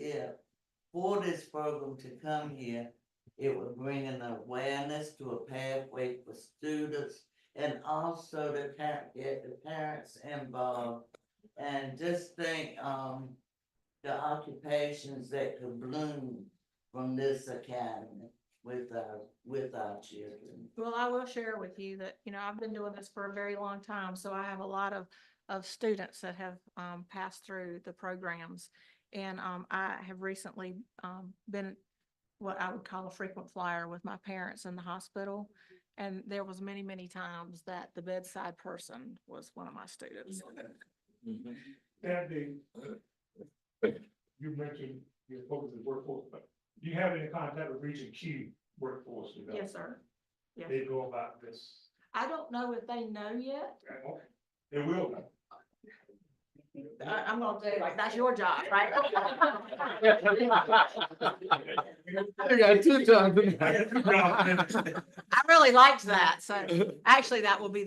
this program to come here, it will bring an awareness to a pathway for students, and also to get the parents involved. And just think the occupations that could bloom from this academy with our children. Well, I will share with you that, I've been doing this for a very long time, so I have a lot of students that have passed through the programs. And I have recently been what I would call a frequent flyer with my parents in the hospital. And there was many, many times that the bedside person was one of my students. Andy, you mentioned your focus is workforce, but do you have any contact with Region Q workforce development? Yes, sir. Yes. They go about this. I don't know if they know yet. They will. I'm gonna say, like, that's your job, right? I got two jobs. I really liked that. So actually, that will be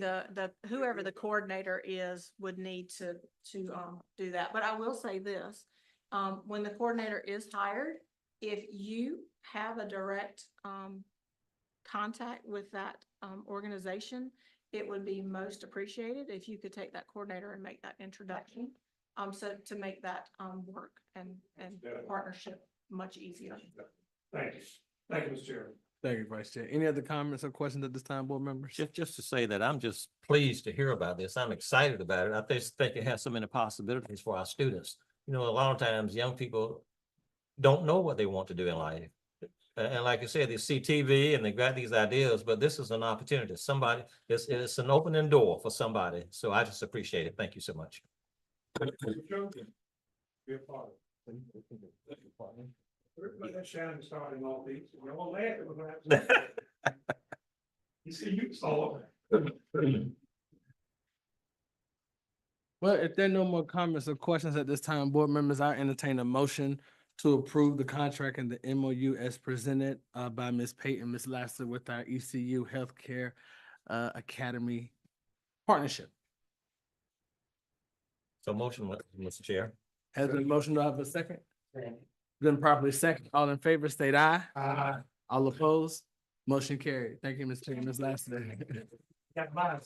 whoever the coordinator is would need to do that. But I will say this, when the coordinator is hired, if you have a direct, contact with that, organization, it would be most appreciated if you could take that coordinator and make that introduction. So to make that, work and partnership much easier. Thank you. Thank you, Mr. Chairman. Thank you, Vice Chair. Any other comments or questions at this time, board members? Just to say that I'm just pleased to hear about this. I'm excited about it. I just think it has so many possibilities for our students. You know, a lot of times young people don't know what they want to do in life. And like I said, they see TV and they got these ideas, but this is an opportunity. It's an opening door for somebody. So I just appreciate it. Thank you so much. Be a part of it. Everybody that's shining starting all these, we're all laughing with that. You see, you saw it. Well, if there are no more comments or questions at this time, board members, I entertain a motion to approve the contract and the MOU as presented by Ms. Payton, Ms. Lassiter with our ECU Healthcare Academy partnership. So motion, Mr. Chair. Has been motion, do I have a second? Been properly second. All in favor, state aye. Aye. All opposed? Motion carried. Thank you, Ms. Payton, Ms. Lassiter. Got mine.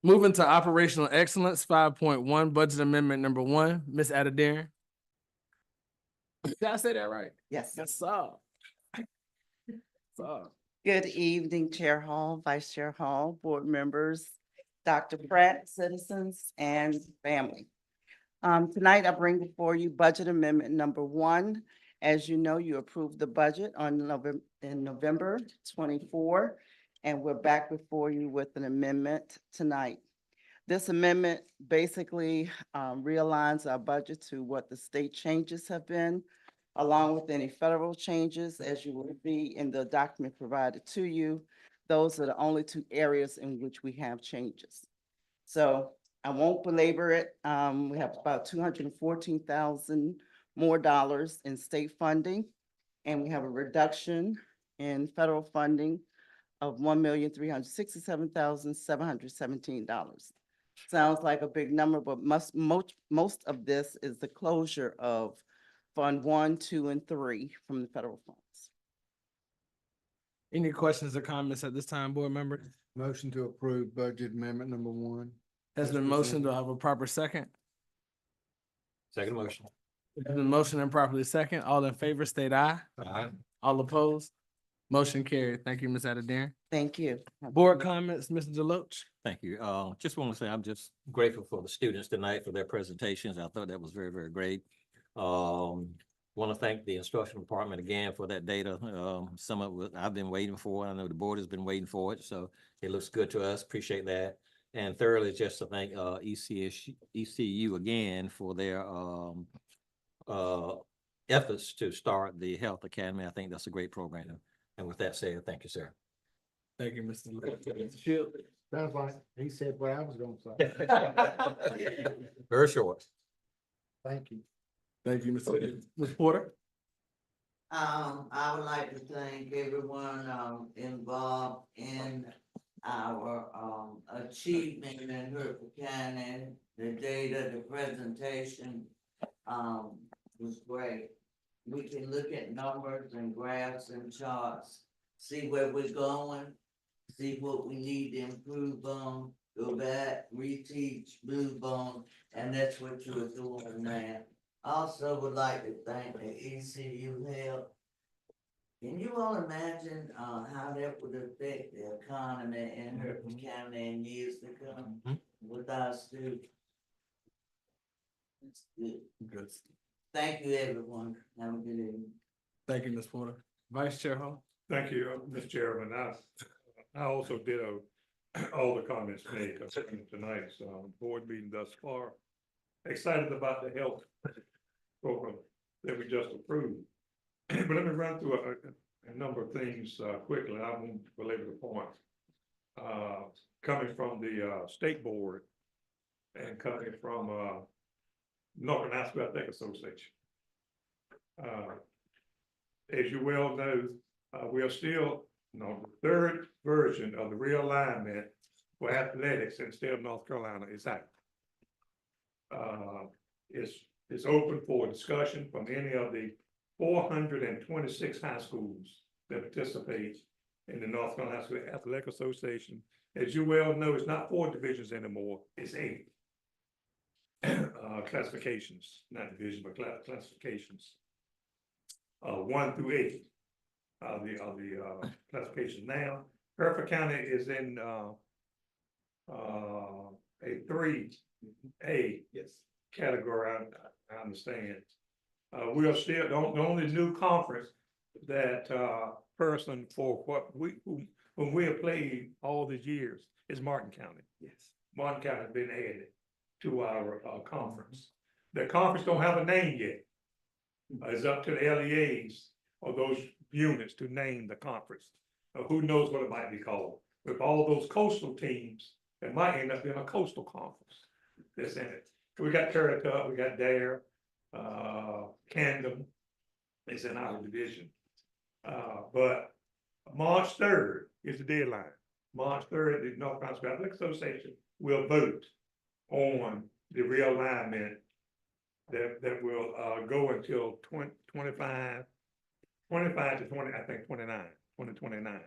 Moving to operational excellence, 5.1, budget amendment number 1, Ms. Adediran. Did I say that right? Yes. Yes, sir. Good evening, Chair Hall, Vice Chair Hall, board members, Dr. Pratt, citizens, and family. Tonight I bring before you budget amendment number 1. As you know, you approved the budget on November 24, and we're back before you with an amendment tonight. This amendment basically realigns our budget to what the state changes have been, along with any federal changes, as you will see in the document provided to you. Those are the only 2 areas in which we have changes. So I won't belabor it. We have about $214,000 more dollars in state funding, and we have a reduction in federal funding of $1,367,717. Sounds like a big number, but most of this is the closure of Fund 1, 2, and 3 from the federal funds. Any questions or comments at this time, board members? Motion to approve budget amendment number 1. Has been motion, do I have a proper second? Second motion. Has been motion and properly second. All in favor, state aye. Aye. All opposed? Motion carried. Thank you, Ms. Adediran. Thank you. Board comments, Mr. Deloach? Thank you. Just want to say I'm just grateful for the students tonight for their presentations. I thought that was very, very great. Want to thank the instructional department again for that data. Some of it I've been waiting for. I know the board has been waiting for it, so it looks good to us. Appreciate that. And thoroughly just to thank ECU again for their efforts to start the Health Academy. I think that's a great program. And with that said, thank you, sir. Thank you, Mr. Deloach. Shield. Sounds like he said what I was gonna say. Very short. Thank you. Thank you, Ms. Porter. I would like to thank everyone involved in our achievement in Hertford County. The data, the presentation was great. We can look at numbers and graphs and charts, see where we're going, see what we need to improve on, go back, reteach, move on, and that's what you're doing now. Also would like to thank the ECU Health. Can you all imagine how that would affect the economy in Hertford County in years to come with our students? That's good. Good. Thank you, everyone. Have a good evening. Thank you, Ms. Porter. Vice Chair Hall. Thank you, Mr. Chairman. I also did all the comments made concerning tonight's board meeting thus far. Excited about the health program that we just approved. But let me run through a number of things quickly. I won't belabor the point. Coming from the state board and coming from Northern Alaska Athletic Association. As you well know, we are still, the third version of the realignment for athletics in the state of North Carolina is out. It's open for discussion from any of the 426 high schools that participate in the North Carolina Athletic Association. As you well know, it's not 4 divisions anymore, it's 8. Classifications, not divisions, but classifications. 1 through 8 are the classifications now. Hertford County is in a 3A category, I understand. We are still the only new conference that person for whom we have played all these years is Martin County. Yes, Martin County has been added to our conference. The conference don't have a name yet. It's up to the LEAs or those units to name the conference. Who knows what it might be called? With all those coastal teams, it might end up being a coastal conference that's in it. We got Currituck, we got Dare, Camden is in our division. But March 3rd is the deadline. March 3rd, the North Carolina Athletic Association will vote on the realignment that will go until 25 to 20, I think 2029.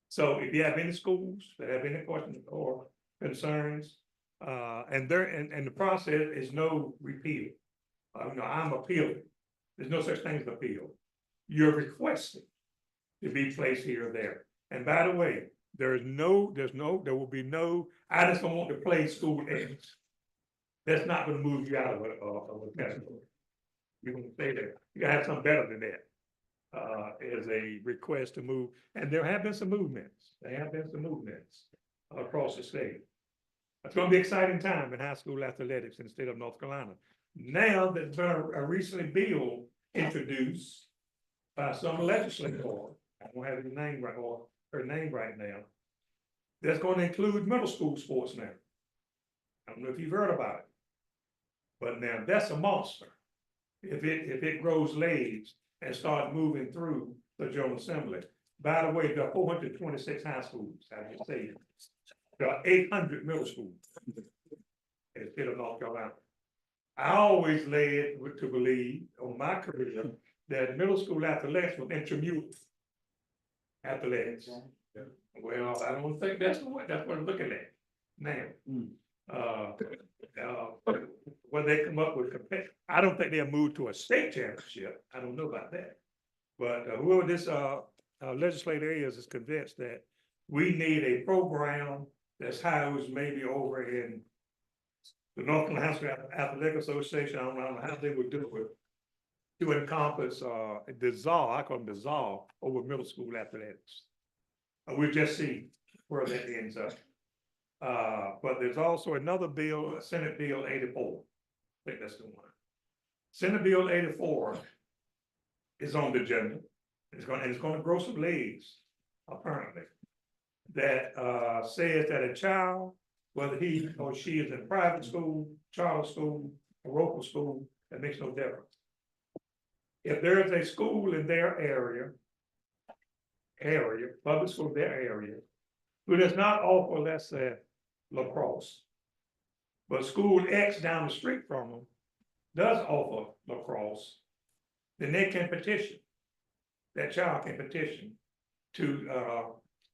So if you have any schools that have any questions or concerns, and the process is no repeal. I'm appealing. There's no such thing as appeal. You're requesting to be placed here or there. And by the way, there will be no, I just don't want to play school X. That's not going to move you out of a category. You're going to stay there. You gotta have something better than that. As a request to move, and there have been some movements. Across the state. It's going to be an exciting time in high school athletics in the state of North Carolina. Now there's been a recent bill introduced by some legislator. I don't have his name right or her name right now. That's going to include middle school sports now. I don't know if you've heard about it, but now that's a monster. If it grows legs and starts moving through the General Assembly. By the way, there are 426 high schools. I just say there are 800 middle schools in the state of North Carolina. I always led to believe on my career that middle school athletics was intramural athletics. Well, I don't think that's what I'm looking at now. When they come up with, I don't think they'll move to a state championship. I don't know about that. But whoever this legislator is convinced that we need a program that's housed maybe over in the North Carolina Athletic Association. I don't know how they would do it to encompass dissolve. I call them dissolve over middle school athletics. We'll just see where that ends up. But there's also another bill, Senate Bill 84. I think that's the one. Senate Bill 84 is on the agenda. It's going to grow some legs, apparently. That says that a child, whether he or she is in private school, charter school, or local school, that makes no difference. If there is a school in their area, public school in their area, who does not offer, let's say, lacrosse, but school X down the street from them does offer lacrosse, then they can petition. That child can petition to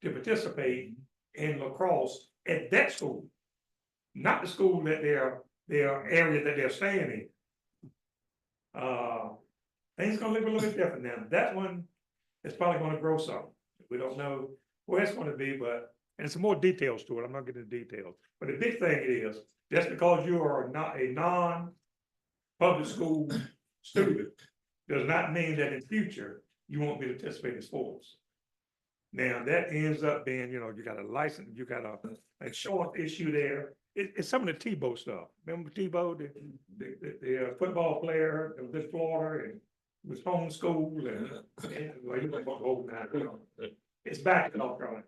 participate in lacrosse at that school, not the school that their area that they're staying in. Things gonna look a little bit different now. That one is probably gonna grow some. We don't know where it's gonna be, but And some more details to it. I'm not getting into details. But the big thing is, just because you are not a non-public school student does not mean that in future you won't be participating in sports. Now, that ends up being, you got a license, you got a insurance issue there. It's some of the Tebow stuff. Remember Tebow, the football player that was in Florida and was homeschooled and well, you went old now. It's back to North Carolina.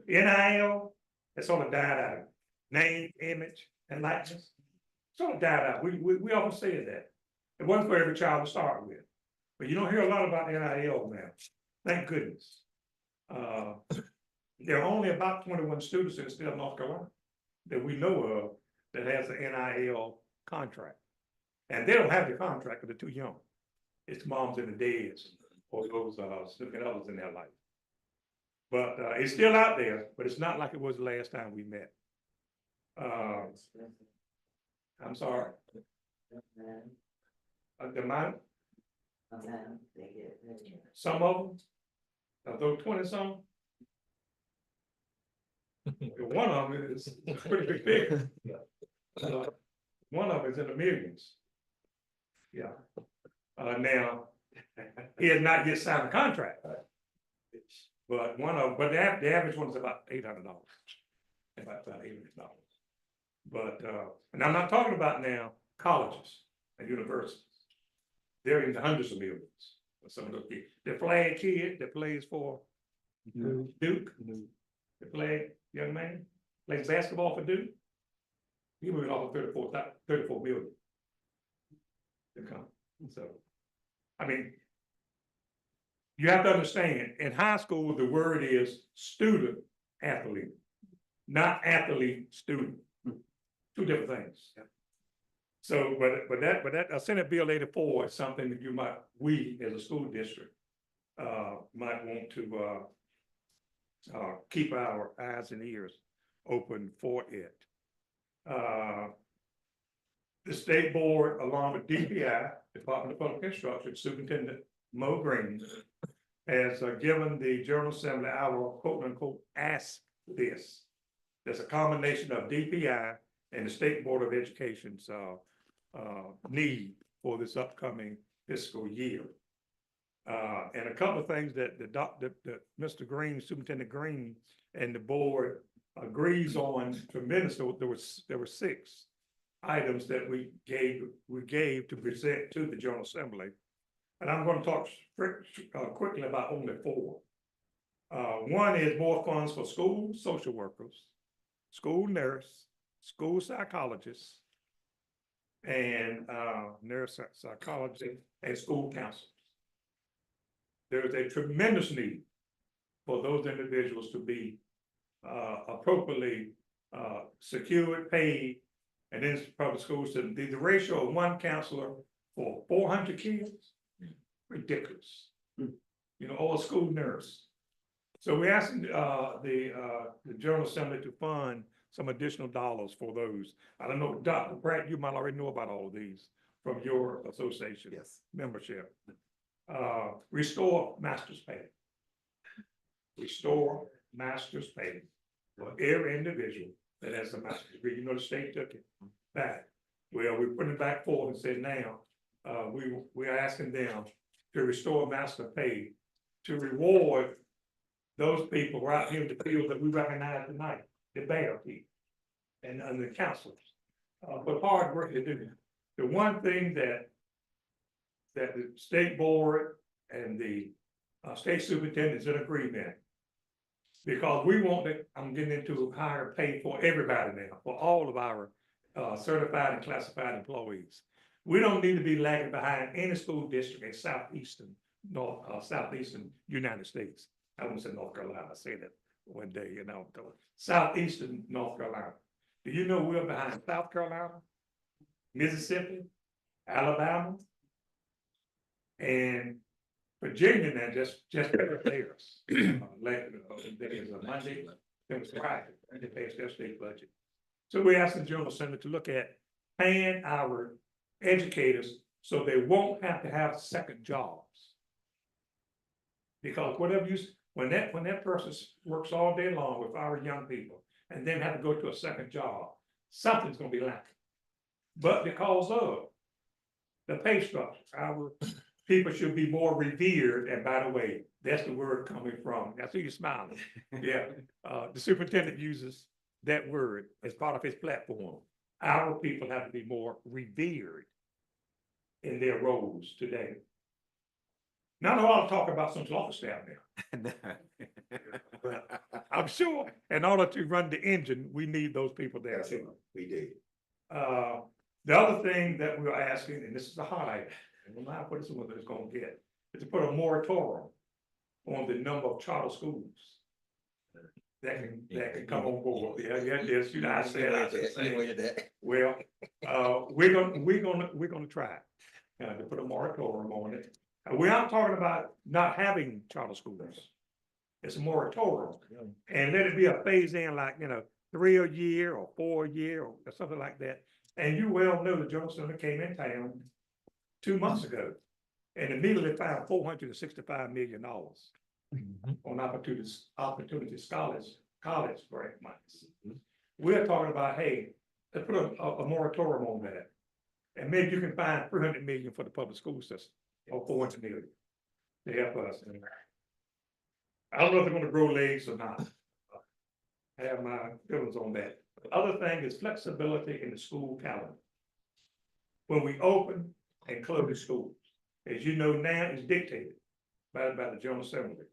NIL, it sort of died out. Name, image, and likeness, sort of died out. We often say that. It wasn't for every child to start with. But you don't hear a lot about NIL now. Thank goodness. There are only about 21 students in the state of North Carolina that we know of that has an NIL contract. And they don't have the contract because they're too young. It's moms and the dads or those significant others in their life. But it's still out there, but it's not like it was the last time we met. I'm sorry. The amount? Some of them? Of those 20 some? One of them is pretty big figure. One of them is in the millions. Yeah. Now, he has not yet signed a contract. But the average one is about $800. About $800. But, and I'm not talking about now colleges and universities. They're in the hundreds of millions. Some of those kids. The flag kid that plays for Duke, the flag young man, plays basketball for Duke. He moving off of 34 million to come. So, I mean, you have to understand, in high school, the word is student athlete, not athlete student. Two different things. So, but that Senate Bill 84 is something that we as a school district might want to keep our eyes and ears open for it. The state board, along with DPI, Department of Public Instruction, Superintendent Mo Green, has given the General Assembly our quote unquote ask this. There's a combination of DPI and the State Board of Education's need for this upcoming fiscal year. And a couple of things that Mr. Green, Superintendent Green, and the board agrees on tremendously. There were 6 items that we gave to present to the General Assembly. And I'm going to talk quickly about only 4. One is more funds for school social workers, school nurse, school psychologists, and nurse psychology and school counselors. There is a tremendous need for those individuals to be appropriately secured, paid, and in public schools. The ratio of 1 counselor for 400 kids, ridiculous. Or a school nurse. So we're asking the General Assembly to fund some additional dollars for those. I don't know, Dr. Pratt, you might already know about all of these from your association membership. Restore master's pay. Restore master's pay for every individual that has a master's degree. The state took it back. Well, we're putting it back forward and said now, we are asking them to restore master pay to reward those people right here in the field that we recognize tonight, the bear people and the counselors, but hard work to do. The one thing that the state board and the state superintendent is in agreement, because we want to, I'm getting into higher pay for everybody now, for all of our certified and classified employees. We don't need to be lagging behind any school district in southeastern United States. I won't say North Carolina, I say that one day, southeastern North Carolina. Do you know we're behind South Carolina, Mississippi, Alabama, and Virginia now just theirs. There is a Monday, there was Friday, and they passed their state budget. So we asked the General Assembly to look at paying our educators so they won't have to have second jobs. Because When that person works all day long with our young people and then have to go to a second job, something's gonna be lacking. But because of the pay structure, our people should be more revered. And by the way, that's the word coming from. I see you smiling. Yeah, the superintendent uses that word as part of his platform. Our people have to be more revered in their roles today. Now, I want to talk about some office staff now. But I'm sure in order to run the engine, we need those people there too. We do. The other thing that we're asking, and this is the highlight, and no matter what it's gonna get, is to put a moratorium on the number of charter schools that can come on board. Yeah, yes, you know, I said. Well, we're gonna try to put a moratorium on it. We aren't talking about not having charter schools. It's a moratorium, and let it be a phase in, like, 3 a year or 4 a year or something like that. And you well know the General Assembly came in town 2 months ago and immediately found $465 million on opportunity scholars, college grant monies. We're talking about, hey, let's put a moratorium on that. And maybe you can find 300 million for the public school system or 400 million to help us. I don't know if they're gonna grow legs or not. I have my feelings on that. The other thing is flexibility in the school calendar. When we open and close the schools, as you know now, it's dictated by the General Assembly.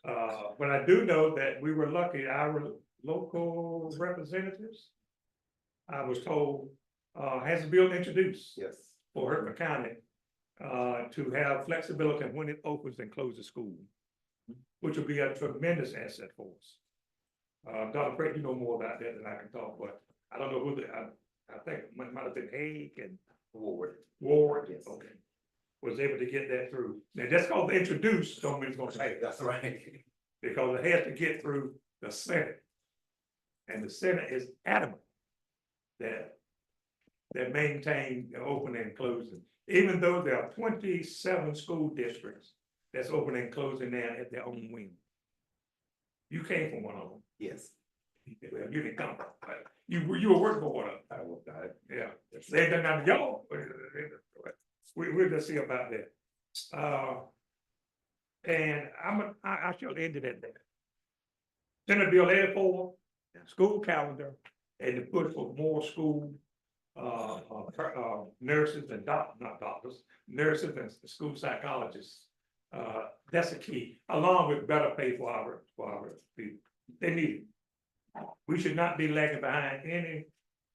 But I do know that we were lucky, our local representatives, I was told, has a bill introduced. Yes. For Hertford County, to have flexibility when it opens and closes school, which will be a tremendous asset for us. Dr. Brett, you know more about that than I can talk, but I don't know who I think it might have been Hague and Ward, yes. Okay. Was able to get that through. Now, just called introduce, don't mean it's gonna take. That's right. Because it has to get through the Senate. And the Senate is adamant that maintain the opening and closing, even though there are 27 school districts that's opening and closing now at their own wing. You came from one of them. Yes. Well, you didn't come, but you were working for one of them. I worked on it. Yeah. They done not y'all. We'll just see about that. And I should end it at that. Senate Bill 84, school calendar, and to push for more school nurses and not doctors, nurses and school psychologists. That's the key, along with better pay for our people. They need it. We should not be lagging behind any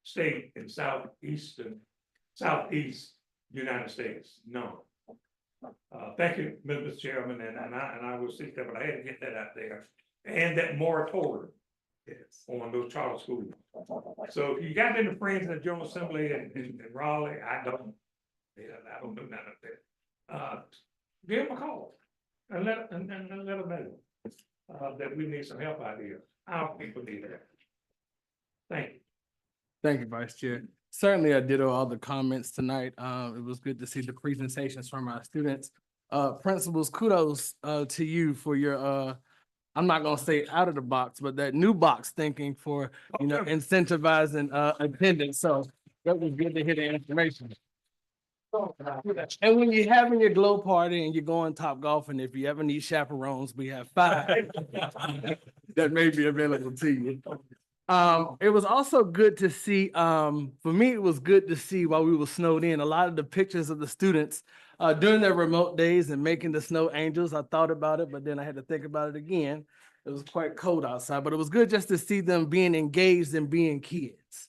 state in southeast United States. No. Thank you, Mr. Chairman, and I will see that, but I had to get that out there. And that moratorium on those charter schools. So if you got any friends in the General Assembly in Raleigh, I don't know none of that. Give them a call and let them know that we need some help out here. Our people need that. Thank you. Thank you, Vice Chair. Certainly, I ditto all the comments tonight. It was good to see the presentations from our students. Principals, kudos to you for your I'm not gonna say out of the box, but that new box thinking for, incentivizing attendance. So that was good to hear the information. And when you're having your glow party and you're going top golf, and if you ever need chaperones, we have 5 that may be available to you. It was also good to see, for me, it was good to see while we were snowed in, a lot of the pictures of the students during their remote days and making the snow angels. I thought about it, but then I had to think about it again. It was quite cold outside, but it was good just to see them being engaged and being kids.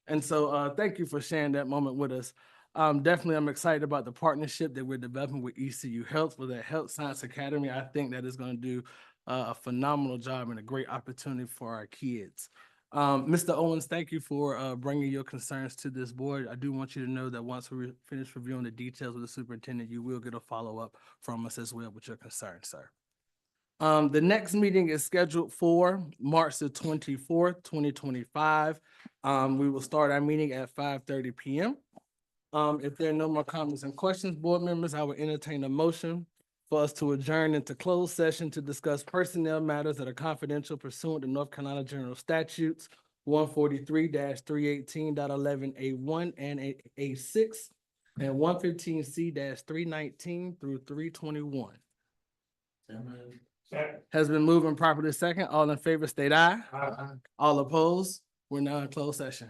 And so thank you for sharing that moment with us. Definitely, I'm excited about the partnership that we're developing with ECU Health for the Health Science Academy. I think that is going to do a phenomenal job and a great opportunity for our kids. Mr. Owens, thank you for bringing your concerns to this board. I do want you to know that once we finish reviewing the details with the superintendent, you will get a follow-up from us as well with your concerns, sir. The next meeting is scheduled for March the 24th, 2025. We will start our meeting at 5:30 p.m. If there are no more comments and questions, board members, I will entertain a motion for us to adjourn into closed session to discuss personnel matters that are confidential pursuant to North Carolina General Statutes 143-318.11A1 and A6 and 115C-319 through 321. Has been moved and properly second. All in favor state aye. All opposed? We're now in closed session.